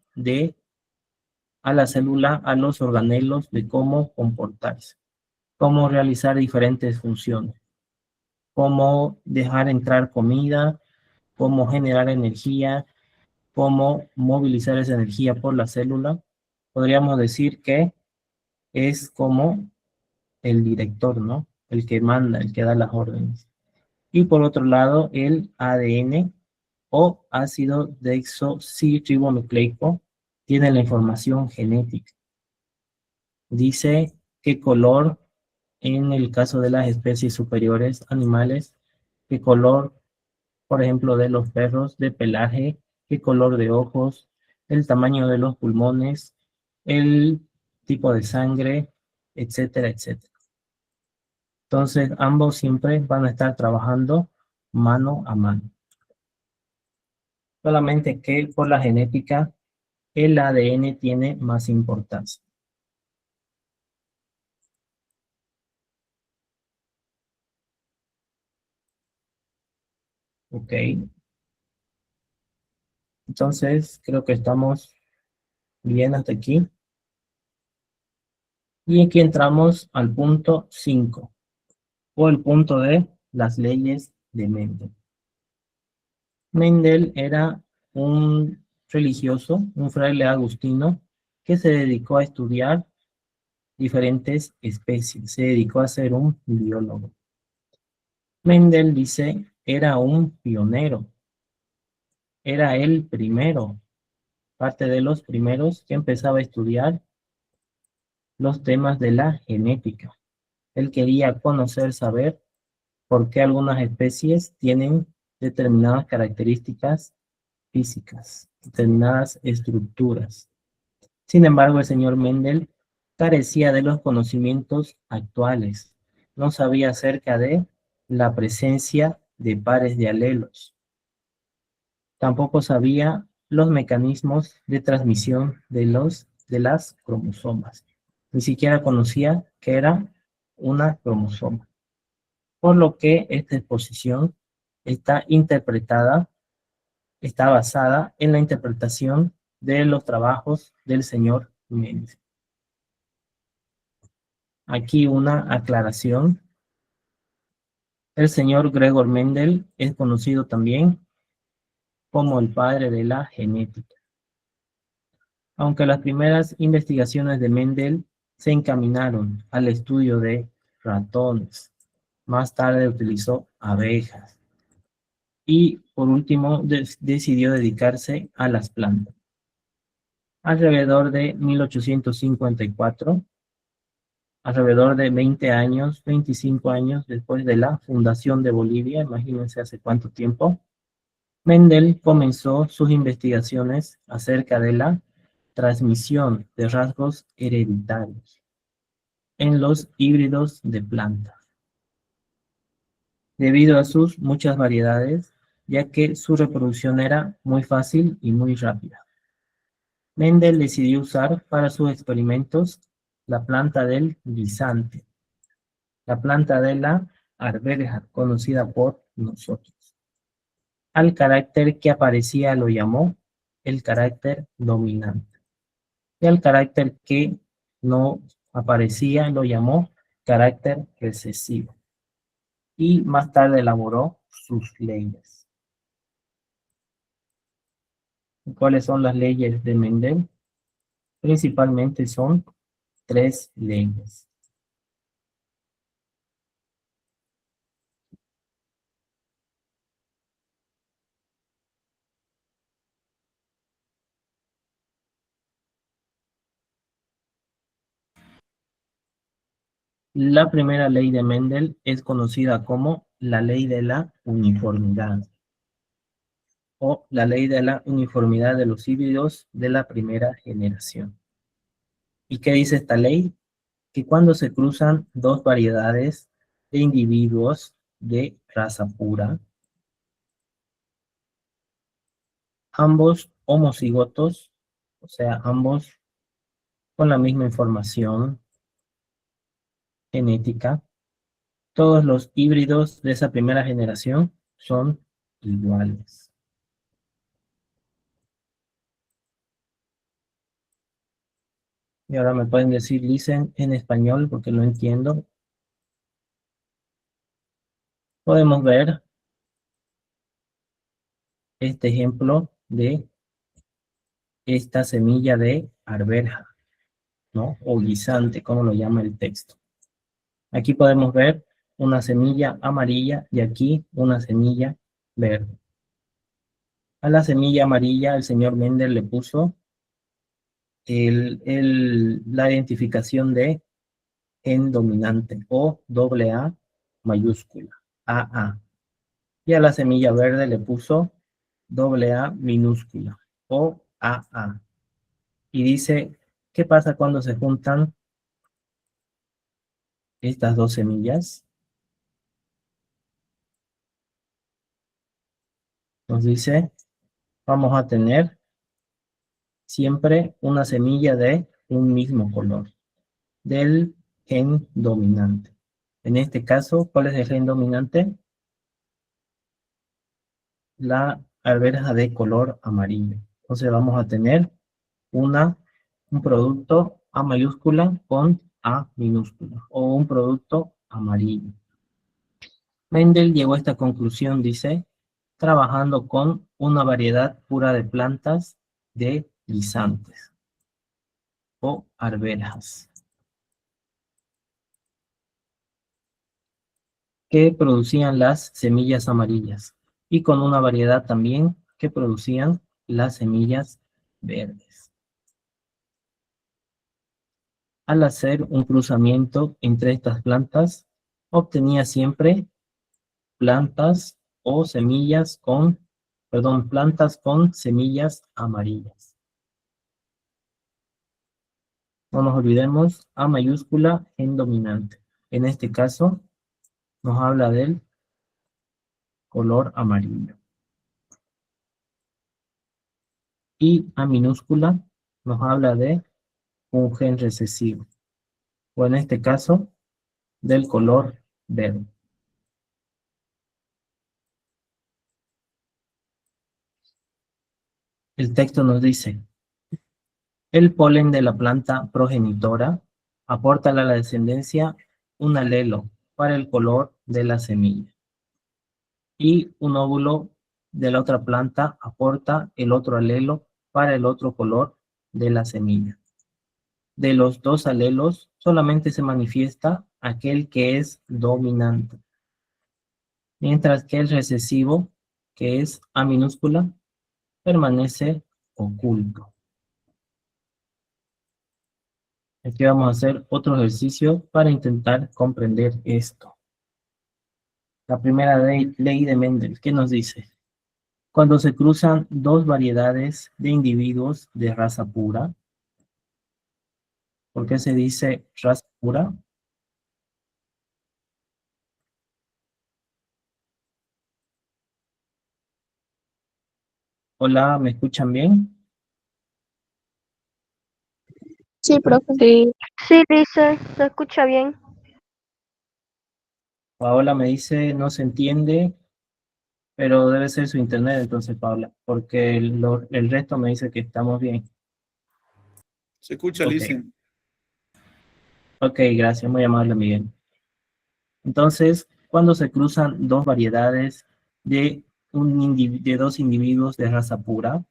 a la célula, a los organelos, de cómo comportarse, cómo realizar diferentes funciones, cómo dejar entrar comida, cómo generar energía, cómo movilizar esa energía por la célula. Podríamos decir que es como el director, ¿no? El que manda, el que da las órdenes. Y por otro lado, el ADN o ácido desoxirribonucleico tiene la información genética. Dice qué color, en el caso de las especies superiores animales, qué color, por ejemplo, de los perros de pelaje, qué color de ojos, el tamaño de los pulmones, el tipo de sangre, etcétera, etcétera. Entonces, ambos siempre van a estar trabajando mano a mano. Solamente que por la genética, el ADN tiene más importancia. Ok. Entonces, creo que estamos bien hasta aquí. Y aquí entramos al punto 5, o el punto de las leyes de Mendel. Mendel era un religioso, un fraile agustino, que se dedicó a estudiar diferentes especies. Se dedicó a ser un biólogo. Mendel dice, era un pionero. Era el primero, parte de los primeros que empezaba a estudiar los temas de la genética. Él quería conocer, saber por qué algunas especies tienen determinadas características físicas, determinadas estructuras. Sin embargo, el señor Mendel carecía de los conocimientos actuales. No sabía acerca de la presencia de pares de alelos. Tampoco sabía los mecanismos de transmisión de las cromosomas. Ni siquiera conocía qué era una cromosoma. Por lo que esta exposición está basada en la interpretación de los trabajos del señor Mendel. Aquí una aclaración. El señor Gregor Mendel es conocido también como el padre de la genética. Aunque las primeras investigaciones de Mendel se encaminaron al estudio de ratones, más tarde utilizó abejas y por último decidió dedicarse a las plantas. Alrededor de 1854, alrededor de 20 años, 25 años después de la fundación de Bolivia, imagínense hace cuánto tiempo, Mendel comenzó sus investigaciones acerca de la transmisión de rasgos hereditarios en los híbridos de plantas, debido a sus muchas variedades, ya que su reproducción era muy fácil y muy rápida. Mendel decidió usar para sus experimentos la planta del guisante, la planta de la arveja, conocida por nosotros. Al carácter que aparecía lo llamó el carácter dominante. Y al carácter que no aparecía lo llamó carácter recesivo. Y más tarde elaboró sus leyes. ¿Cuáles son las leyes de Mendel? Principalmente son 3 leyes. La primera ley de Mendel es conocida como la ley de la uniformidad o la ley de la uniformidad de los híbridos de la primera generación. ¿Y qué dice esta ley? Que cuando se cruzan dos variedades de individuos de raza pura, ambos homocigotos, o sea, ambos con la misma información genética, todos los híbridos de esa primera generación son iguales. Y ahora me pueden decir, listen en español porque no entiendo. Podemos ver este ejemplo de esta semilla de arveja, ¿no? O guisante, como lo llama el texto. Aquí podemos ver una semilla amarilla y aquí una semilla verde. A la semilla amarilla el señor Mendel le puso la identificación de gen dominante o AA mayúscula, AA. Y a la semilla verde le puso AA minúscula o AA. Y dice, ¿qué pasa cuando se juntan estas dos semillas? Nos dice, vamos a tener siempre una semilla de un mismo color, del gen dominante. En este caso, ¿cuál es el gen dominante? La arveja de color amarillo. Entonces vamos a tener un producto A mayúscula con A minúscula, o un producto amarillo. Mendel llegó a esta conclusión, dice, trabajando con una variedad pura de plantas de guisantes o arvejas. que producían las semillas amarillas y con una variedad también que producían las semillas verdes. Al hacer un cruzamiento entre estas plantas, obtenía siempre plantas o semillas con, perdón, plantas con semillas amarillas. No nos olvidemos, A mayúscula en dominante. En este caso, nos habla del color amarillo. Y A minúscula nos habla de un gen recesivo, o en este caso, del color verde. El texto nos dice, el polen de la planta progenitora aporta a la descendencia un alelo para el color de la semilla. Y un óvulo de la otra planta aporta el otro alelo para el otro color de la semilla. De los dos alelos solamente se manifiesta aquel que es dominante, mientras que el recesivo, que es A minúscula, permanece oculto. Aquí vamos a hacer otro ejercicio para intentar comprender esto. La primera ley de Mendel, ¿qué nos dice? Cuando se cruzan dos variedades de individuos de raza pura, ¿por qué se dice raza pura? Hola, ¿me escuchan bien? Sí, profe. Sí, dice, se escucha bien. Paola me dice, no se entiende, pero debe ser su internet entonces, Paola, porque el resto me dice que estamos bien. Se escucha, Ok. Listen. Ok, gracias, muy amable, Miguel. Entonces, cuando se cruzan dos variedades de dos individuos de raza pura,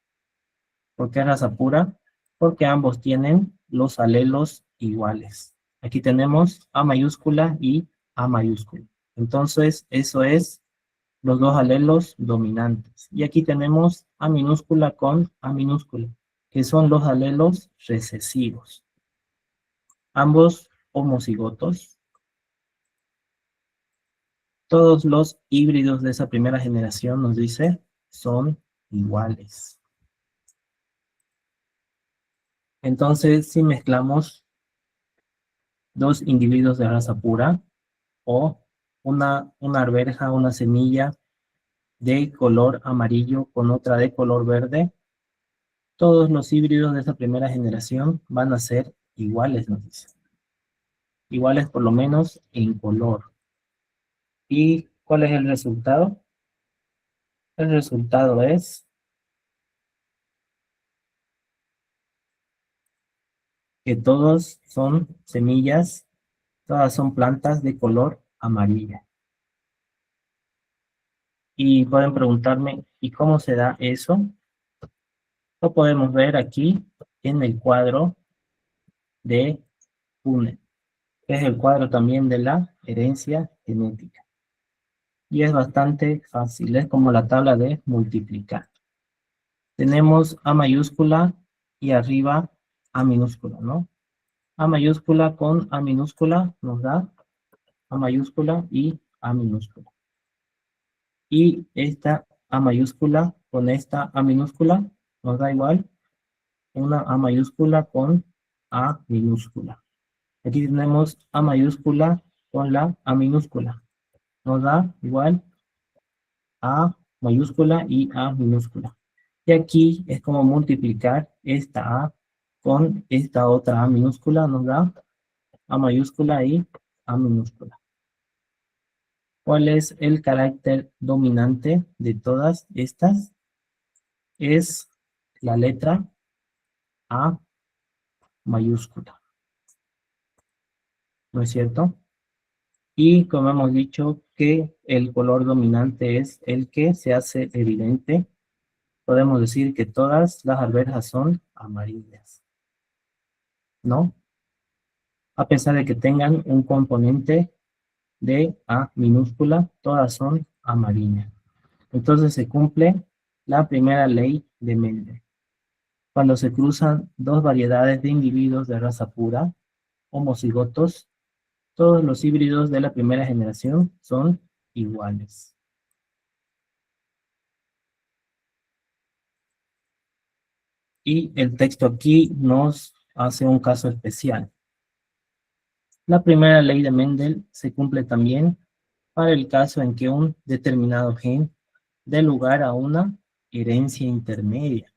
¿por qué raza pura? Porque ambos tienen los alelos iguales. Aquí tenemos A mayúscula y A mayúscula. Entonces, eso es los dos alelos dominantes. Y aquí tenemos A minúscula con A minúscula, que son los alelos recesivos. Ambos homocigotos. Todos los híbridos de esa primera generación, nos dice, son iguales. Entonces, si mezclamos dos individuos de raza pura o una arveja, una semilla de color amarillo con otra de color verde, todos los híbridos de esa primera generación van a ser iguales, nos dice. Iguales por lo menos en color. ¿Y cuál es el resultado? El resultado es que todos son semillas, todas son plantas de color amarillo. Y pueden preguntarme, ¿y cómo se da eso? Lo podemos ver aquí en el cuadro de Punnett, que es el cuadro también de la herencia genética. Y es bastante fácil, es como la tabla de multiplicar. Tenemos A mayúscula y arriba A minúscula, ¿no? A mayúscula con A minúscula nos da A mayúscula y A minúscula. Y esta A mayúscula con esta A minúscula nos da igual una A mayúscula con A minúscula. Aquí tenemos A mayúscula con la A minúscula. Nos da igual A mayúscula y A minúscula. Y aquí es como multiplicar esta A con esta otra A minúscula, nos da A mayúscula y A minúscula. ¿Cuál es el carácter dominante de todas estas? Es la letra A mayúscula. ¿No es cierto? Y como hemos dicho que el color dominante es el que se hace evidente, podemos decir que todas las arvejas son amarillas, ¿no? A pesar de que tengan un componente de A minúscula, todas son amarillas. Entonces se cumple la primera ley de Mendel. Cuando se cruzan dos variedades de individuos de raza pura, homocigotos, todos los híbridos de la primera generación son iguales. Y el texto aquí nos hace un caso especial. La primera ley de Mendel se cumple también para el caso en que un determinado gen dé lugar a una herencia intermedia.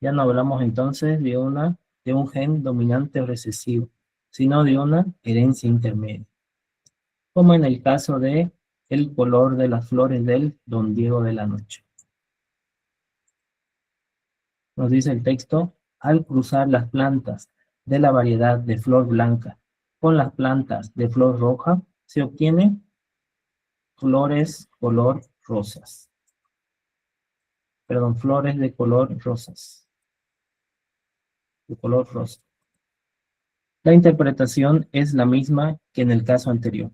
Ya no hablamos entonces de un gen dominante o recesivo, sino de una herencia intermedia, como en el caso de el color de las flores del Don Diego de la Noche. Nos dice el texto, al cruzar las plantas de la variedad de flor blanca con las plantas de flor roja, se obtiene flores color rosas. Perdón, flores de color rosas. De color rosa. La interpretación es la misma que en el caso anterior.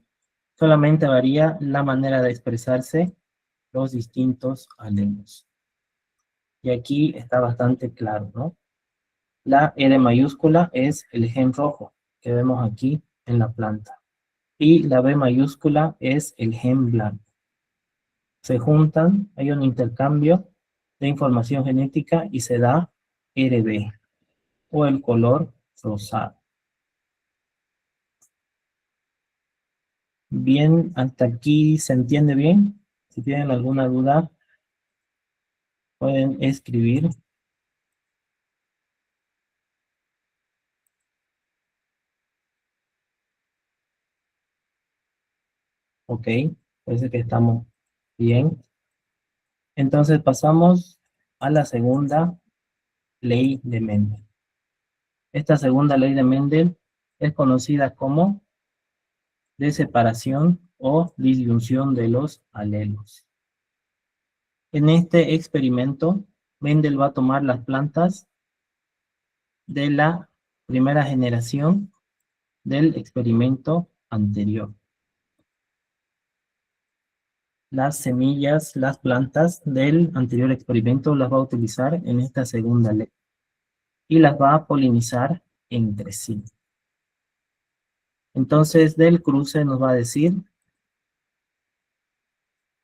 Solamente varía la manera de expresarse los distintos alelos. Y aquí está bastante claro, ¿no? La R mayúscula es el gen rojo que vemos aquí en la planta. Y la B mayúscula es el gen blanco. Se juntan, hay un intercambio de información genética y se da RB, o el color rosado. Bien, hasta aquí se entiende bien. Si tienen alguna duda, pueden escribir. Ok, parece que estamos bien. Entonces pasamos a la segunda ley de Mendel. Esta segunda ley de Mendel es conocida como de separación o disyunción de los alelos. En este experimento, Mendel va a tomar las plantas de la primera generación del experimento anterior. Las semillas, las plantas del anterior experimento las va a utilizar en esta segunda ley y las va a polinizar entre sí. Entonces, del cruce nos va a decir,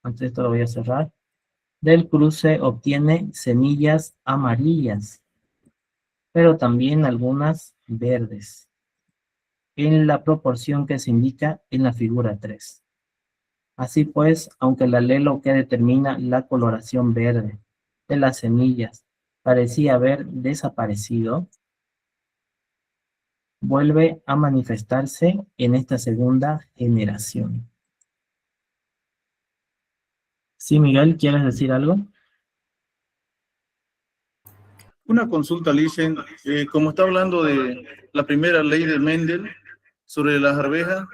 antes de esto lo voy a cerrar, del cruce obtiene semillas amarillas, pero también algunas verdes, en la proporción que se indica en la figura 3. Así pues, aunque el alelo que determina la coloración verde de las semillas parecía haber desaparecido, vuelve a manifestarse en esta segunda generación. Sí, Miguel, ¿quieres decir algo? Una consulta, Licen. Como está hablando de la primera ley de Mendel sobre las arvejas,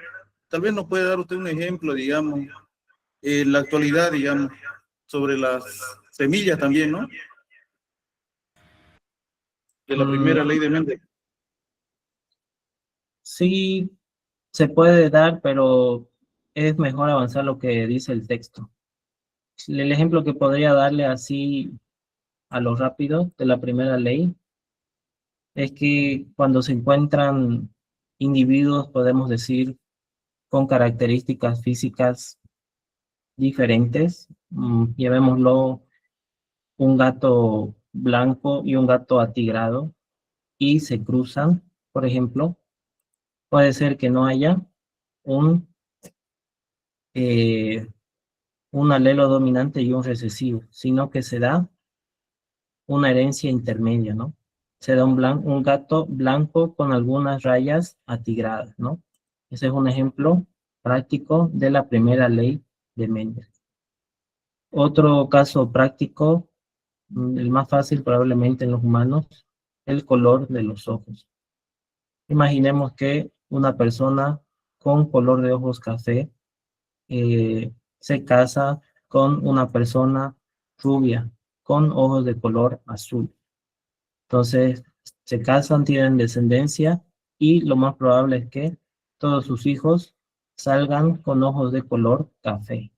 tal vez nos puede dar usted un ejemplo, digamos, en la actualidad, digamos, sobre las semillas también, ¿no? De la primera ley de Mendel. Sí, se puede dar, pero es mejor avanzar lo que dice el texto. El ejemplo que podría darle así a lo rápido de la primera ley es que cuando se encuentran individuos, podemos decir, con características físicas diferentes, llamémoslo un gato blanco y un gato atigrado, y se cruzan, por ejemplo, puede ser que no haya un alelo dominante y un recesivo, sino que se da una herencia intermedia, ¿no? Se da un gato blanco con algunas rayas atigradas, ¿no? Ese es un ejemplo práctico de la primera ley de Mendel. Otro caso práctico, el más fácil probablemente en los humanos, el color de los ojos. Imaginemos que una persona con color de ojos café se casa con una persona rubia con ojos de color azul. Entonces, se casan, tienen descendencia y lo más probable es que todos sus hijos salgan con ojos de color café.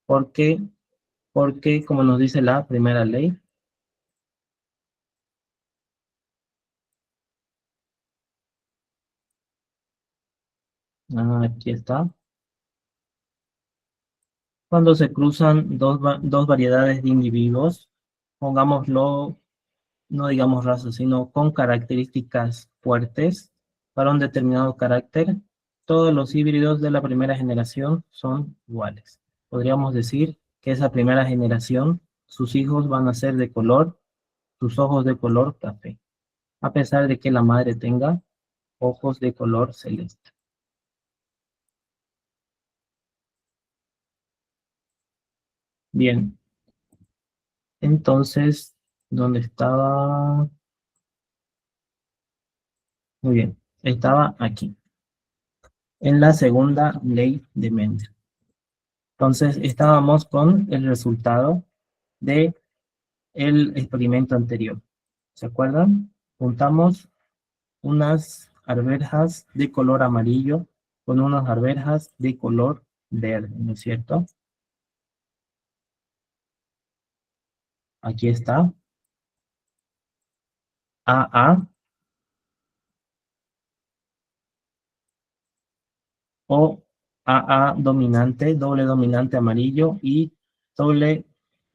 ¿Por qué? Porque, como nos dice la primera ley, aquí está. Cuando se cruzan dos variedades de individuos, pongámoslo, no digamos razas, sino con características fuertes para un determinado carácter, todos los híbridos de la primera generación son iguales. Podríamos decir que esa primera generación, sus hijos van a ser de color, sus ojos de color café, a pesar de que la madre tenga ojos de color celeste. Bien, entonces, ¿dónde estaba? Muy bien, estaba aquí, en la segunda ley de Mendel. Entonces, estábamos con el resultado de el experimento anterior. ¿Se acuerdan? Juntamos unas arvejas de color amarillo con unas arvejas de color verde, ¿no es cierto? Aquí está. AA o AA dominante, doble dominante amarillo y doble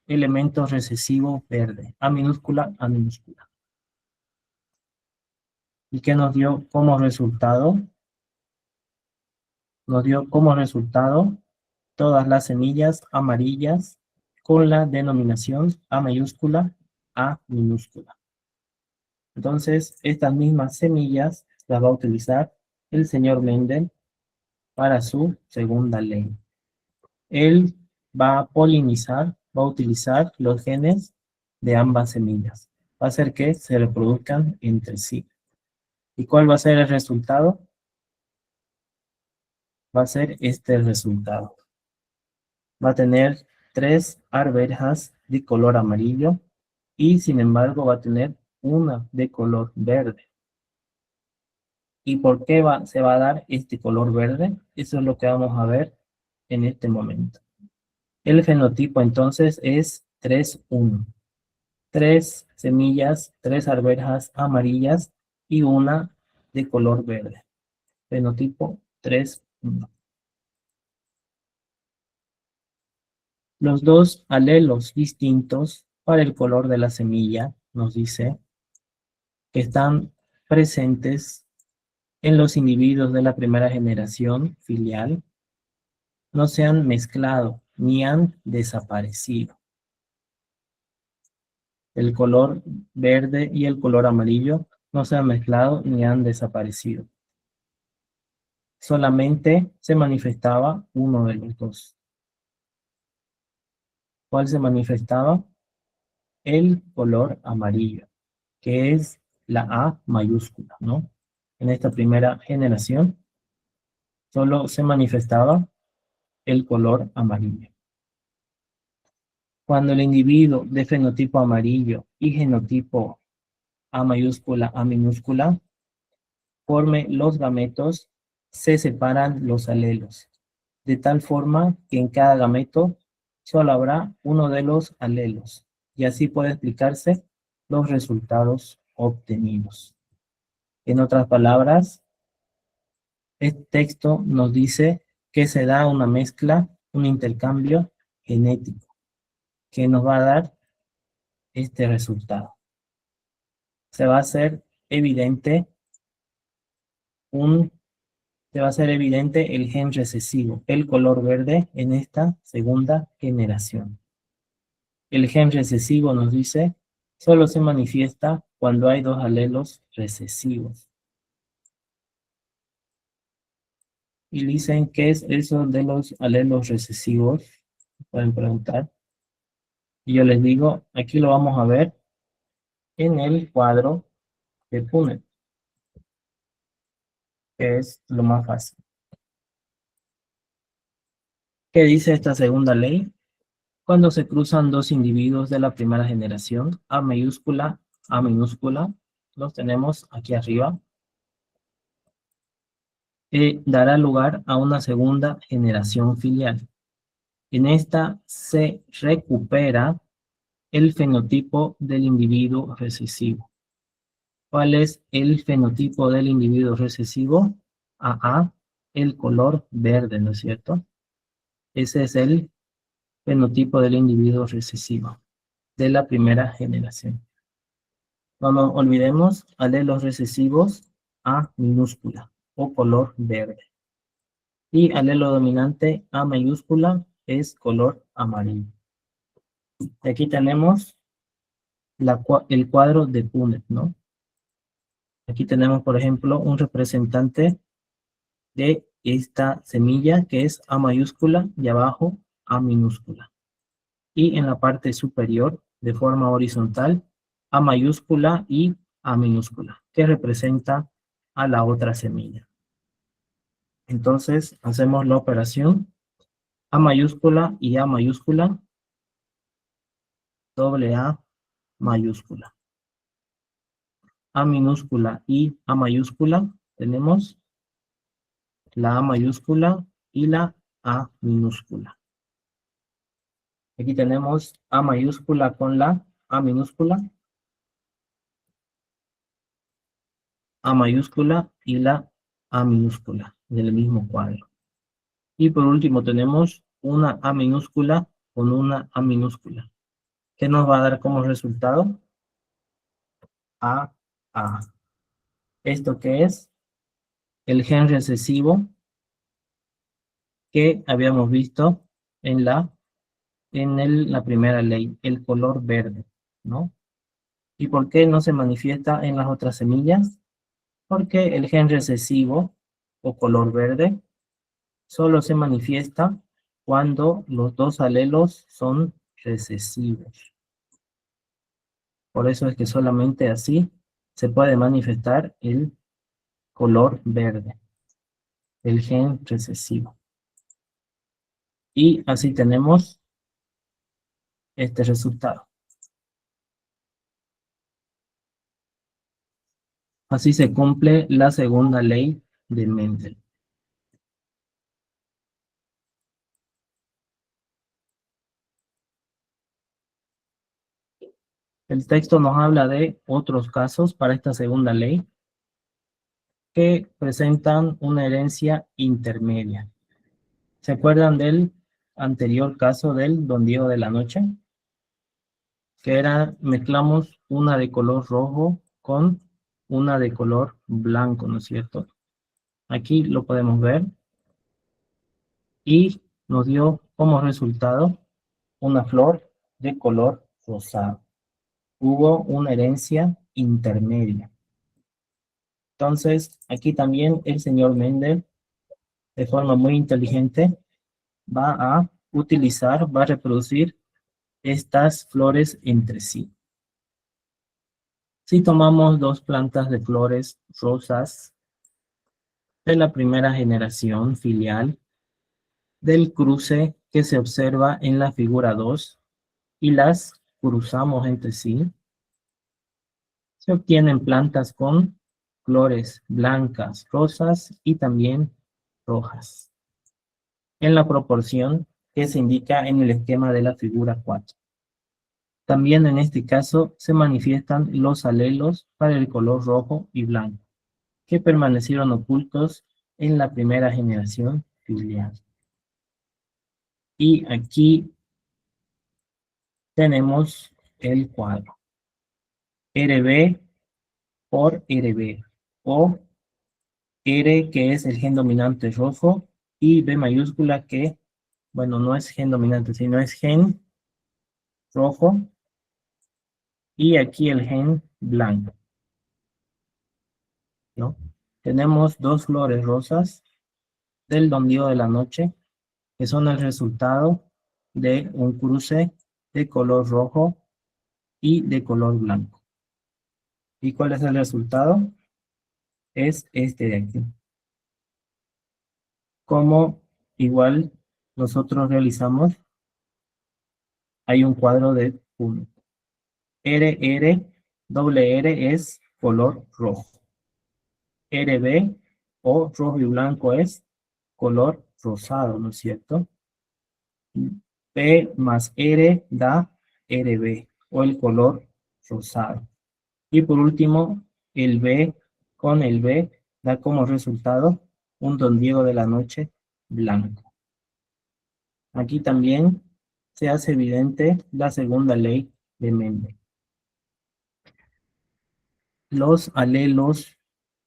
elemento recesivo verde, A minúscula, A minúscula. ¿Y qué nos dio como resultado? Nos dio como resultado todas las semillas amarillas con la denominación A mayúscula, A minúscula. Entonces, estas mismas semillas las va a utilizar el señor Mendel para su segunda ley. Él va a polinizar, va a utilizar los genes de ambas semillas. Va a hacer que se reproduzcan entre sí. ¿Y cuál va a ser el resultado? Va a ser este resultado. Va a tener 3 arvejas de color amarillo y sin embargo va a tener una de color verde. ¿Y por qué se va a dar este color verde? Eso es lo que vamos a ver en este momento. El fenotipo entonces es 3-1. 3 semillas, 3 arvejas amarillas y una de color verde. Fenotipo 3-1. Los dos alelos distintos para el color de la semilla nos dice que están presentes en los individuos de la primera generación filial, no se han mezclado ni han desaparecido. El color verde y el color amarillo no se han mezclado ni han desaparecido. Solamente se manifestaba uno de los dos. ¿Cuál se manifestaba? El color amarillo, que es la A mayúscula, ¿no? En esta primera generación solo se manifestaba el color amarillo. Cuando el individuo de fenotipo amarillo y genotipo A mayúscula, A minúscula, forme los gametos, se separan los alelos, de tal forma que en cada gameto solo habrá uno de los alelos, y así puede explicarse los resultados obtenidos. En otras palabras, este texto nos dice que se da una mezcla, un intercambio genético, que nos va a dar este resultado. Se va a hacer evidente el gen recesivo, el color verde en esta segunda generación. El gen recesivo nos dice, solo se manifiesta cuando hay dos alelos recesivos. Y dicen, ¿qué es eso de los alelos recesivos? Pueden preguntar. Y yo les digo, aquí lo vamos a ver en el cuadro de Punnett, que es lo más fácil. ¿Qué dice esta segunda ley? Cuando se cruzan dos individuos de la primera generación, A mayúscula, A minúscula, los tenemos aquí arriba. dará lugar a una segunda generación filial. En esta se recupera el fenotipo del individuo recesivo. ¿Cuál es el fenotipo del individuo recesivo? El color verde, ¿no es cierto? Ese es el fenotipo del individuo recesivo de la primera generación. No nos olvidemos, alelos recesivos A minúscula o color verde. Y alelo dominante A mayúscula es color amarillo. Y aquí tenemos el cuadro de Punnett, ¿no? Aquí tenemos, por ejemplo, un representante de esta semilla que es A mayúscula y abajo A minúscula. Y en la parte superior, de forma horizontal, A mayúscula y A minúscula, que representa a la otra semilla. Entonces, hacemos la operación A mayúscula y A mayúscula, doble A mayúscula. A minúscula y A mayúscula, tenemos la A mayúscula y la A minúscula. Aquí tenemos A mayúscula con la A minúscula, A mayúscula y la A minúscula del mismo cuadro. Y por último tenemos una A minúscula con una A minúscula. ¿Qué nos va a dar como resultado? A. ¿Esto qué es? El gen recesivo que habíamos visto en la primera ley, el color verde, ¿no? ¿Y por qué no se manifiesta en las otras semillas? Porque el gen recesivo o color verde solo se manifiesta cuando los dos alelos son recesivos. Por eso es que solamente así se puede manifestar el color verde, el gen recesivo. Y así tenemos este resultado. Así se cumple la segunda ley de Mendel. El texto nos habla de otros casos para esta segunda ley que presentan una herencia intermedia. ¿Se acuerdan del anterior caso del Don Diego de la Noche? Que era, mezclamos una de color rojo con una de color blanco, ¿no es cierto? Aquí lo podemos ver. Y nos dio como resultado una flor de color rosado. Hubo una herencia intermedia. Entonces, aquí también el señor Mendel, de forma muy inteligente, va a va a reproducir estas flores entre sí. Si tomamos dos plantas de flores rosas de la primera generación filial, del cruce que se observa en la figura 2, y las cruzamos entre sí, se obtienen plantas con flores blancas, rosas y también rojas, en la proporción que se indica en el esquema de la figura 4. También en este caso se manifiestan los alelos para el color rojo y blanco, que permanecieron ocultos en la primera generación filial. Y aquí tenemos el cuadro. RB por RB, o R, que es el gen dominante rojo, y B mayúscula, que, bueno, no es gen dominante, sino es gen rojo, y aquí el gen blanco, ¿no? Tenemos dos flores rosas del Don Diego de la Noche, que son el resultado de un cruce de color rojo y de color blanco. ¿Y cuál es el resultado? Es este de aquí. Como igual nosotros realizamos, hay un cuadro de Punnett. RR, doble R es color rojo. RB O rojo y blanco es color rosado, ¿no es cierto? P más R da RB, o el color rosado. Y por último, el B con el B da como resultado un Don Diego de la noche blanco. Aquí también se hace evidente la segunda ley de Mendel. Los alelos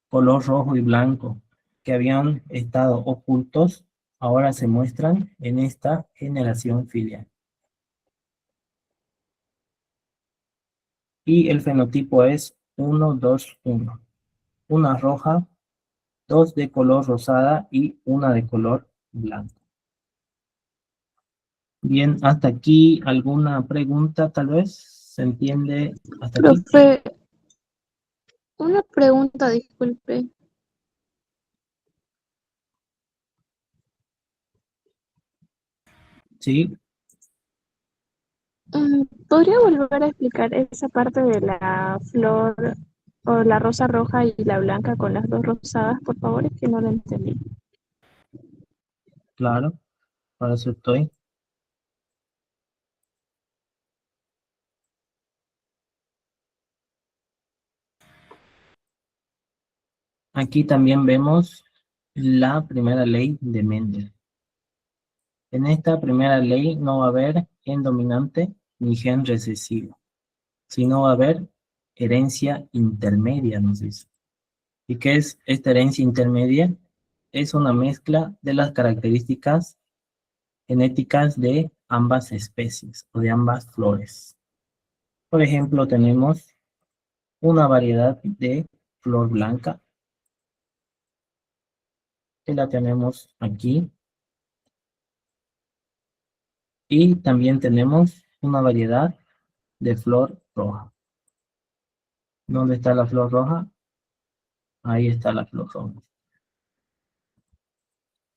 color rojo y blanco que habían estado ocultos ahora se muestran en esta generación filial. Y el fenotipo es 1, 2, 1. Una roja, 2 de color rosada y una de color blanco. Bien, hasta aquí, ¿alguna pregunta tal vez? ¿Se entiende hasta aquí? Profe, una pregunta, disculpe. Sí, ¿Podría volver a explicar esa parte de la flor o la rosa roja y la blanca con las dos rosadas, por favor? Es que no lo entendí. claro, para eso estoy. Aquí también vemos la primera ley de Mendel. En esta primera ley no va a haber gen dominante ni gen recesivo, sino va a haber herencia intermedia, nos dice. ¿Y qué es esta herencia intermedia? Es una mezcla de las características genéticas de ambas especies o de ambas flores. Por ejemplo, tenemos una variedad de flor blanca, que la tenemos aquí, y también tenemos una variedad de flor roja. ¿Dónde está la flor roja? Ahí está la flor roja.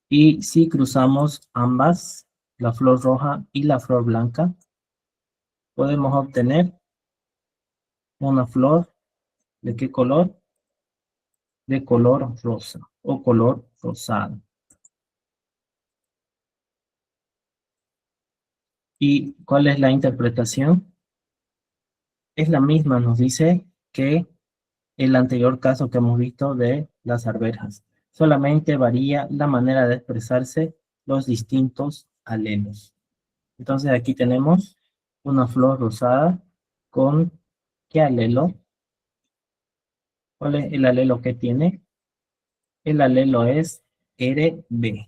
Y si cruzamos ambas, la flor roja y la flor blanca, podemos obtener una flor, ¿de qué color? De color rosa o color rosado. ¿Y cuál es la interpretación? Es la misma, nos dice, que el anterior caso que hemos visto de las arvejas. Solamente varía la manera de expresarse los distintos alelos. Entonces aquí tenemos una flor rosada con ¿qué alelo? ¿Cuál es el alelo que tiene? El alelo es RB.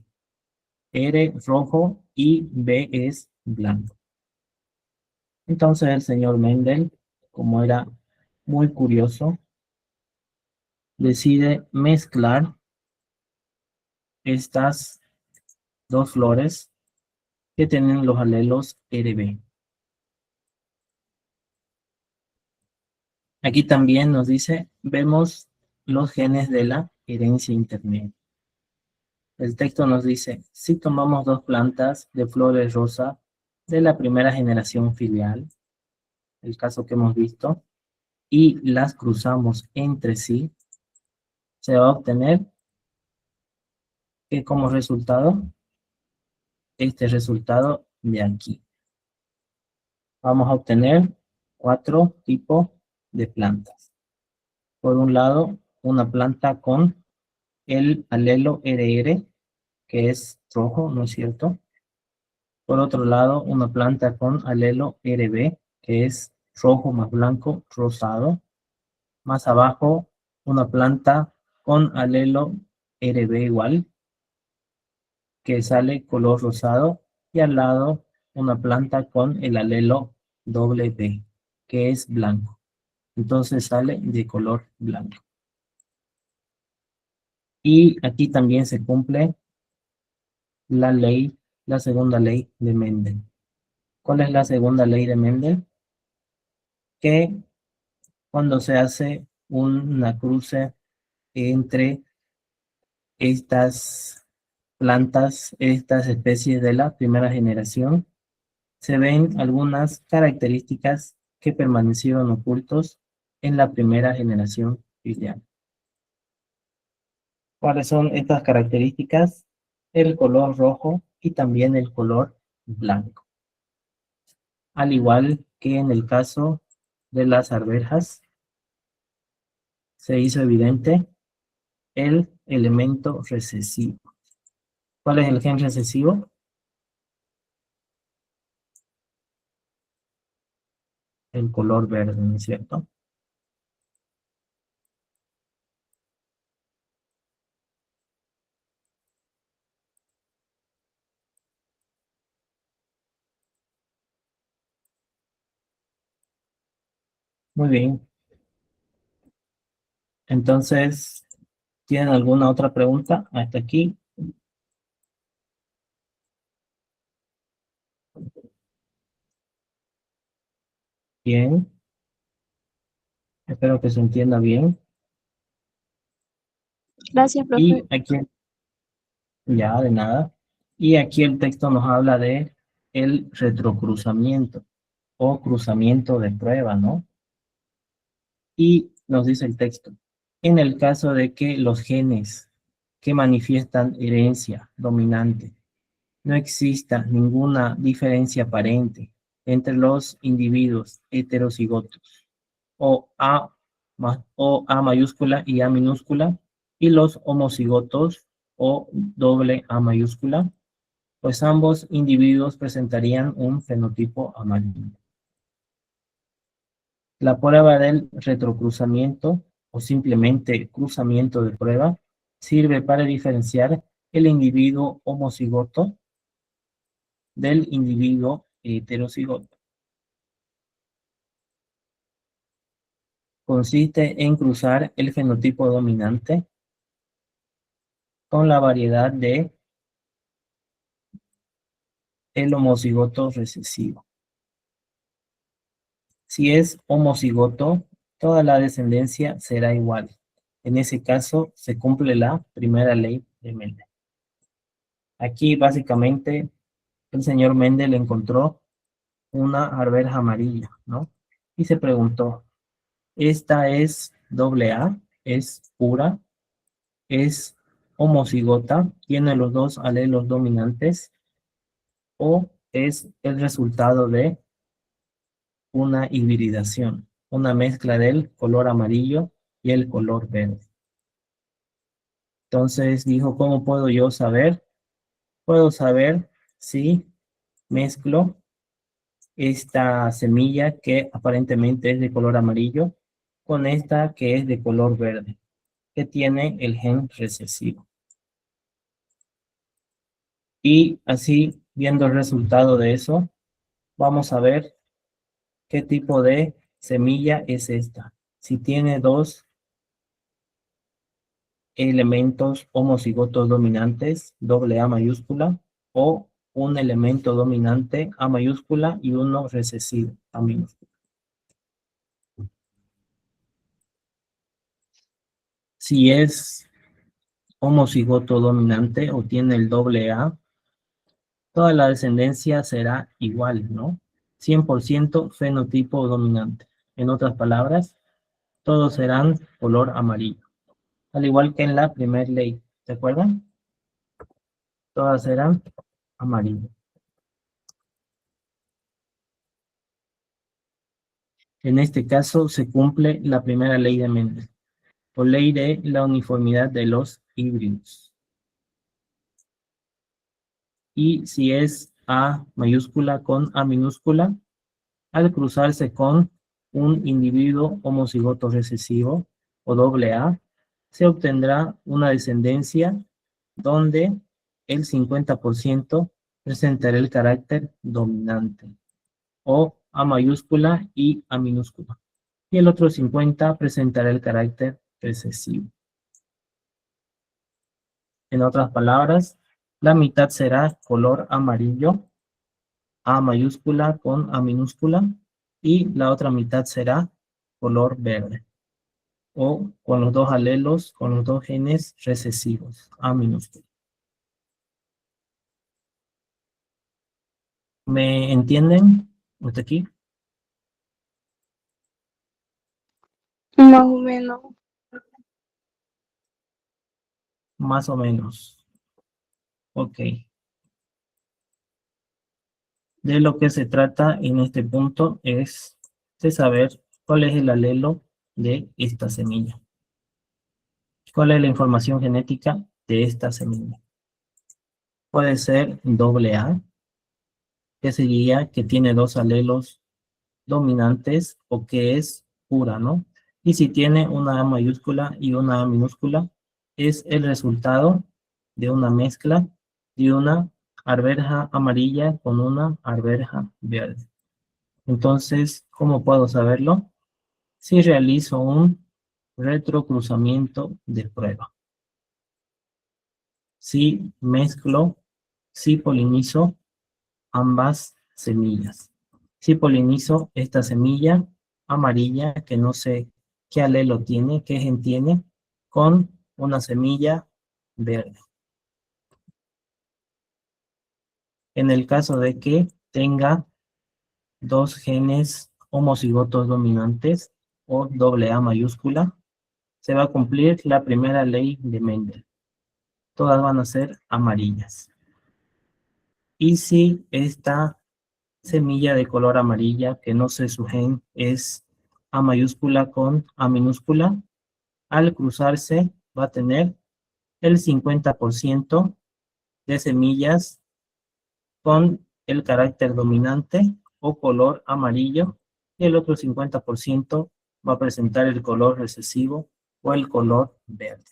R rojo y B es blanco. Entonces el señor Mendel, como era muy curioso, decide mezclar estas dos flores que tienen los alelos RB. Aquí también nos dice, vemos los genes de la herencia intermedia. El texto nos dice, si tomamos dos plantas de flores rosa de la primera generación filial, el caso que hemos visto, y las cruzamos entre sí, se va a obtener que como resultado, este resultado de aquí. Vamos a obtener 4 tipos de plantas. Por un lado, una planta con el alelo RR, que es rojo, ¿no es cierto? Por otro lado, una planta con alelo RB, que es rojo más blanco, rosado. Más abajo, una planta con alelo RB igual, que sale color rosado. Y al lado, una planta con el alelo WB, que es blanco. Entonces sale de color blanco. Y aquí también se cumple la ley, la segunda ley de Mendel. ¿Cuál es la segunda ley de Mendel? Que cuando se hace una cruce entre estas plantas, estas especies de la primera generación, se ven algunas características que permanecieron ocultos en la primera generación filial. ¿Cuáles son estas características? El color rojo y también el color blanco. Al igual que en el caso de las arvejas, se hizo evidente el elemento recesivo. ¿Cuál es el gen recesivo? El color verde, ¿no es cierto? Muy bien. Entonces, ¿tienen alguna otra pregunta hasta aquí? Bien. Espero que se entienda bien. Gracias, profe. Y aquí, ya de nada. Y aquí el texto nos habla de el retrocruzamiento o cruzamiento de prueba, ¿no? Y nos dice el texto, en el caso de que los genes que manifiestan herencia dominante no exista ninguna diferencia aparente entre los individuos heterocigotos o A mayúscula y A minúscula y los homocigotos o doble A mayúscula, pues ambos individuos presentarían un fenotipo amarillo. La prueba del retrocruzamiento o simplemente cruzamiento de prueba sirve para diferenciar el individuo homocigoto del individuo heterocigoto. Consiste en cruzar el fenotipo dominante con la variedad de el homocigoto recesivo. Si es homocigoto, toda la descendencia será igual. En ese caso, se cumple la primera ley de Mendel. Aquí, básicamente, el señor Mendel encontró una arveja amarilla, ¿no? Y se preguntó, ¿esta es doble A? ¿Es pura? ¿Es homocigota? ¿Tiene los dos alelos dominantes? ¿O es el resultado de una hibridación, una mezcla del color amarillo y el color verde? Entonces dijo, ¿cómo puedo yo saber? Puedo saber si mezclo esta semilla que aparentemente es de color amarillo con esta que es de color verde, que tiene el gen recesivo. Y así, viendo el resultado de eso, vamos a ver qué tipo de semilla es esta. Si tiene dos elementos homocigotos dominantes, doble A mayúscula, o un elemento dominante A mayúscula y uno recesivo A minúscula. Si es homocigoto dominante o tiene el doble A, toda la descendencia será igual, ¿no? 100% fenotipo dominante. En otras palabras, todos serán color amarillo. Al igual que en la primera ley, ¿se acuerdan? Todas serán amarillo. En este caso se cumple la primera ley de Mendel, o ley de la uniformidad de los híbridos. Y si es A mayúscula con A minúscula, al cruzarse con un individuo homocigoto recesivo o doble A, se obtendrá una descendencia donde el 50% presentará el carácter dominante, o A mayúscula y A minúscula, y el otro 50% presentará el carácter recesivo. En otras palabras, la mitad será color amarillo, A mayúscula con A minúscula, y la otra mitad será color verde, o con los dos alelos, con los dos genes recesivos, A minúscula. ¿Me entienden hasta aquí? Más o menos. más o menos. Ok. De lo que se trata en este punto es de saber cuál es el alelo de esta semilla. ¿Cuál es la información genética de esta semilla? Puede ser AA, que sería que tiene dos alelos dominantes o que es pura, ¿no? Y si tiene una A mayúscula y una A minúscula, es el resultado de una mezcla de una arveja amarilla con una arveja verde. Entonces, ¿cómo puedo saberlo? Si realizo un retrocruzamiento de prueba. Si mezclo, si polinizo ambas semillas. Si polinizo esta semilla amarilla, que no sé qué alelo tiene, qué gen tiene, con una semilla verde. En el caso de que tenga dos genes homocigotos dominantes o AA mayúscula, se va a cumplir la primera ley de Mendel. Todas van a ser amarillas. Y si esta semilla de color amarilla, que no sé su gen, es A mayúscula con A minúscula, al cruzarse va a tener el 50% de semillas con el carácter dominante o color amarillo, y el otro 50% va a presentar el color recesivo o el color verde.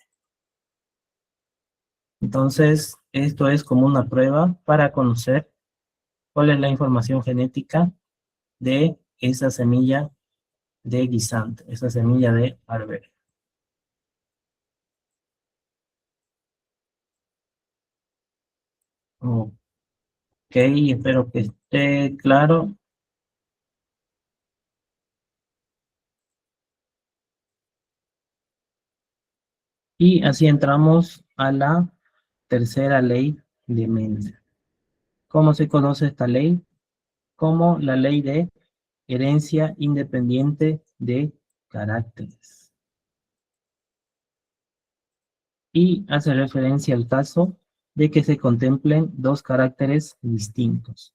Entonces, esto es como una prueba para conocer cuál es la información genética de esa semilla de guisante, esa semilla de arveja. Ok, espero que esté claro. Y así entramos a la tercera ley de Mendel. ¿Cómo se conoce esta ley? Como la ley de herencia independiente de caracteres. Y hace referencia al caso de que se contemplen dos caracteres distintos.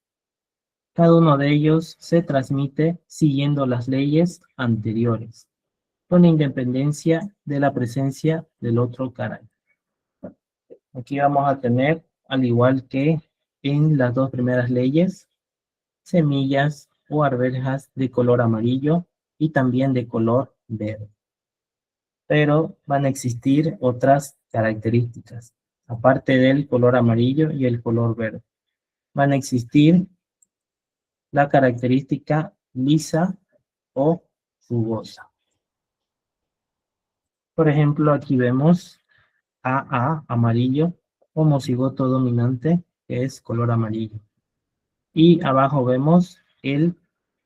Cada uno de ellos se transmite siguiendo las leyes anteriores, con independencia de la presencia del otro carácter. Aquí vamos a tener, al igual que en las dos primeras leyes, semillas o arvejas de color amarillo y también de color verde. Pero van a existir otras características, aparte del color amarillo y el color verde. Van a existir la característica lisa o rugosa. Por ejemplo, aquí vemos AA, amarillo, homocigoto dominante, que es color amarillo. Y abajo vemos el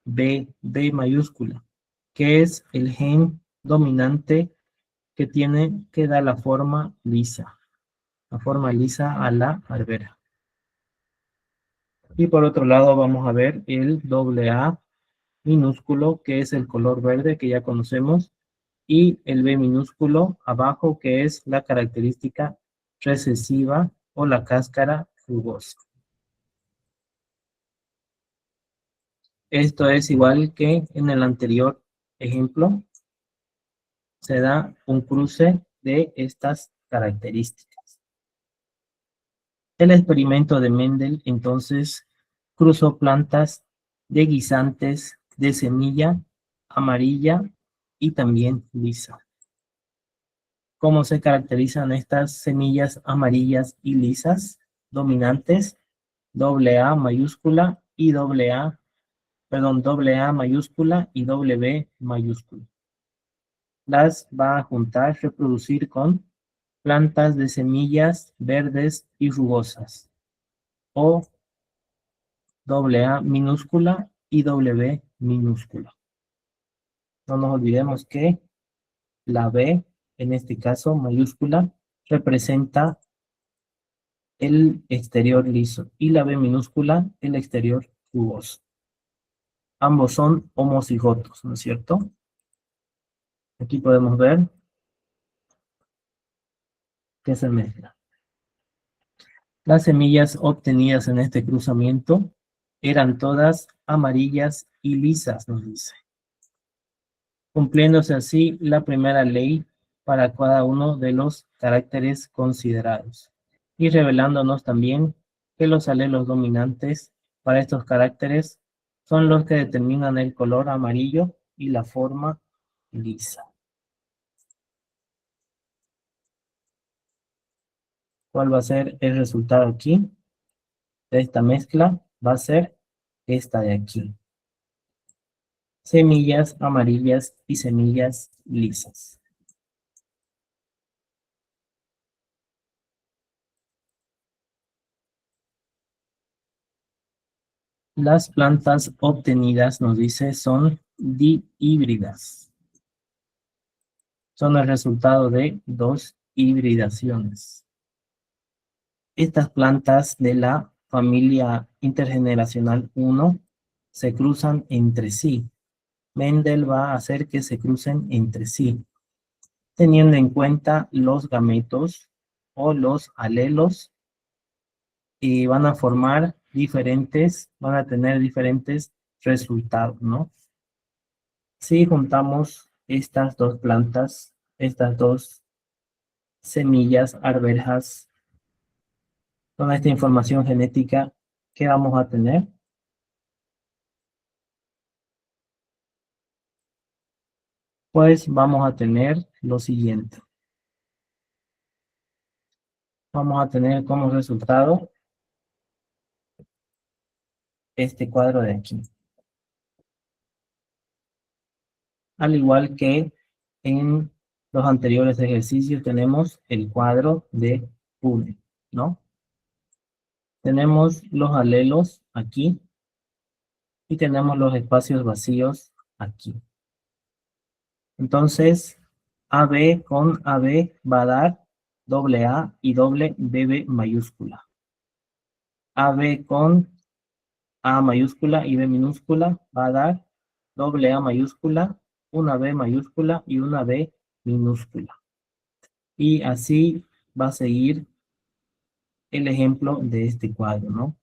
B mayúscula, que es el gen dominante que da la forma lisa a la arvera. Y por otro lado vamos a ver el AA minúsculo, que es el color verde que ya conocemos, y el B minúsculo abajo, que es la característica recesiva o la cáscara rugosa. Esto es igual que en el anterior ejemplo. Se da un cruce de estas características. El experimento de Mendel, entonces, cruzó plantas de guisantes de semilla amarilla y también lisa. ¿Cómo se caracterizan estas semillas amarillas y lisas dominantes? AA mayúscula y AA mayúscula y B mayúscula. Las va a juntar, reproducir con plantas de semillas verdes y rugosas, o AA minúscula y B minúscula. No nos olvidemos que la B, en este caso mayúscula, representa el exterior liso y la B minúscula el exterior rugoso. Ambos son homocigotos, ¿no es cierto? Aquí podemos ver que se mezclan. Las semillas obtenidas en este cruzamiento eran todas amarillas y lisas, nos dice. Cumpliéndose así la primera ley para cada uno de los caracteres considerados. Y revelándonos también que los alelos dominantes para estos caracteres son los que determinan el color amarillo y la forma lisa. ¿Cuál va a ser el resultado aquí de esta mezcla? Va a ser esta de aquí. Semillas amarillas y semillas lisas. Las plantas obtenidas, nos dice, son dihíbridas. Son el resultado de 2 hibridaciones. Estas plantas de la familia intergeneracional 1 se cruzan entre sí. Mendel va a hacer que se crucen entre sí, teniendo en cuenta los gametos o los alelos, y van a formar van a tener diferentes resultados, ¿no? Si juntamos estas dos plantas, estas dos semillas, arvejas, con esta información genética, ¿qué vamos a tener? Pues vamos a tener lo siguiente. Vamos a tener como resultado este cuadro de aquí. Al igual que en los anteriores ejercicios tenemos el cuadro de Punnett, ¿no? Tenemos los alelos aquí y tenemos los espacios vacíos aquí. Entonces, AB con AB va a dar doble A y doble BB mayúscula. AB con A mayúscula y B minúscula va a dar doble A mayúscula, una B mayúscula y una B minúscula. Y así va a seguir el ejemplo de este cuadro, ¿no?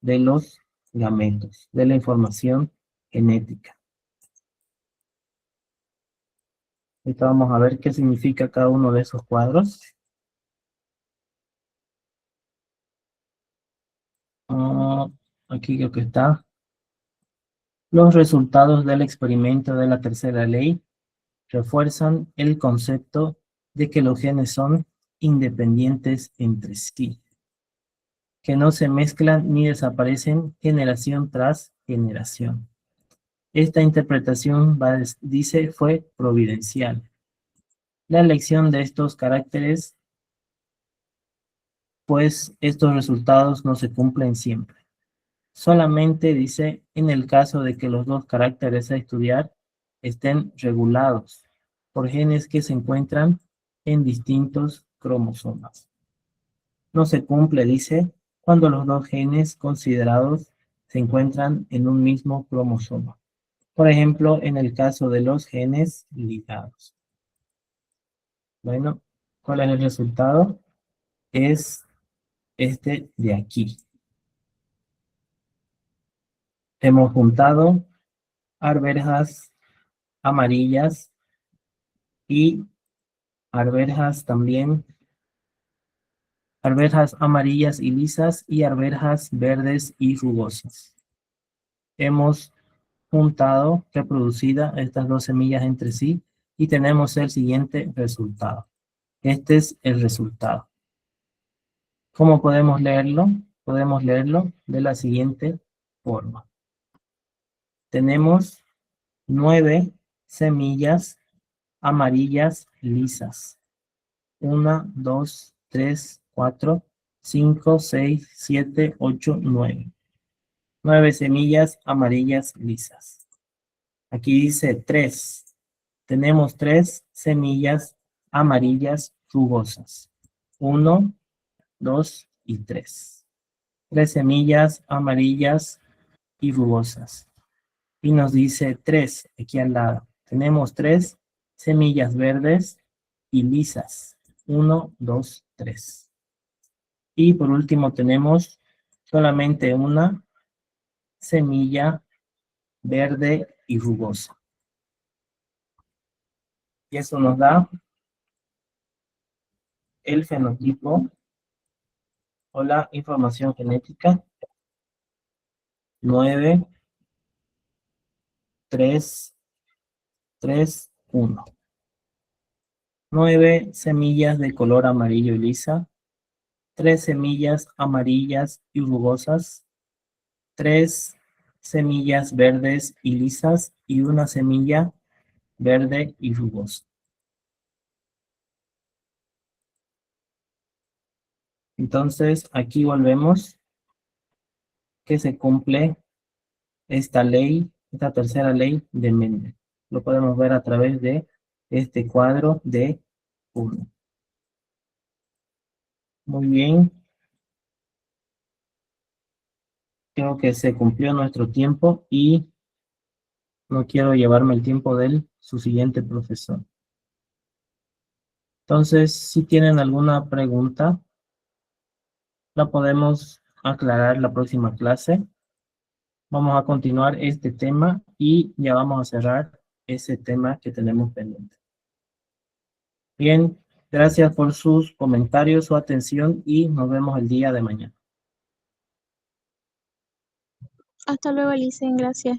De los gametos, de la información genética. Ahorita vamos a ver qué significa cada uno de esos cuadros. Aquí creo que está. Los resultados del experimento de la tercera ley refuerzan el concepto de que los genes son independientes entre sí, que no se mezclan ni desaparecen generación tras generación. Esta interpretación, dice, fue providencial. La elección de estos caracteres, pues estos resultados no se cumplen siempre. Solamente, dice, en el caso de que los dos caracteres a estudiar estén regulados por genes que se encuentran en distintos cromosomas. No se cumple, dice, cuando los dos genes considerados se encuentran en un mismo cromosoma. Por ejemplo, en el caso de los genes ligados. Bueno, ¿cuál es el resultado? Es este de aquí. Hemos juntado arvejas amarillas y arvejas también, arvejas amarillas y lisas y arvejas verdes y rugosas. Hemos juntado, reproducida estas dos semillas entre sí y tenemos el siguiente resultado. Este es el resultado. ¿Cómo podemos leerlo? Podemos leerlo de la siguiente forma. Tenemos 9 semillas amarillas lisas. 1, 2, 3, 4, 5, 6, 7, 8, 9. 9 semillas amarillas lisas. Aquí dice 3. Tenemos 3 semillas amarillas rugosas. 1, 2 y 3. 3 semillas amarillas y rugosas. Y nos dice 3 aquí al lado. Tenemos 3 semillas verdes y lisas. 1, 2 3. Y por último tenemos solamente una semilla verde y rugosa. Y eso nos da el fenotipo o la información genética 9, 3, 3, 1. 9 semillas de color amarillo y lisa, 3 semillas amarillas y rugosas, 3 semillas verdes y lisas y una semilla verde y rugosa. Entonces, aquí volvemos que se cumple esta ley, esta tercera ley de Mendel. Lo podemos ver a través de este cuadro de 1. Muy bien. Creo que se cumplió nuestro tiempo y no quiero llevarme el tiempo de su siguiente profesor. Entonces, si tienen alguna pregunta, la podemos aclarar la próxima clase. Vamos a continuar este tema y ya vamos a cerrar ese tema que tenemos pendiente. Bien, gracias por sus comentarios, su atención y nos vemos el día de mañana. Hasta luego, Licen, gracias.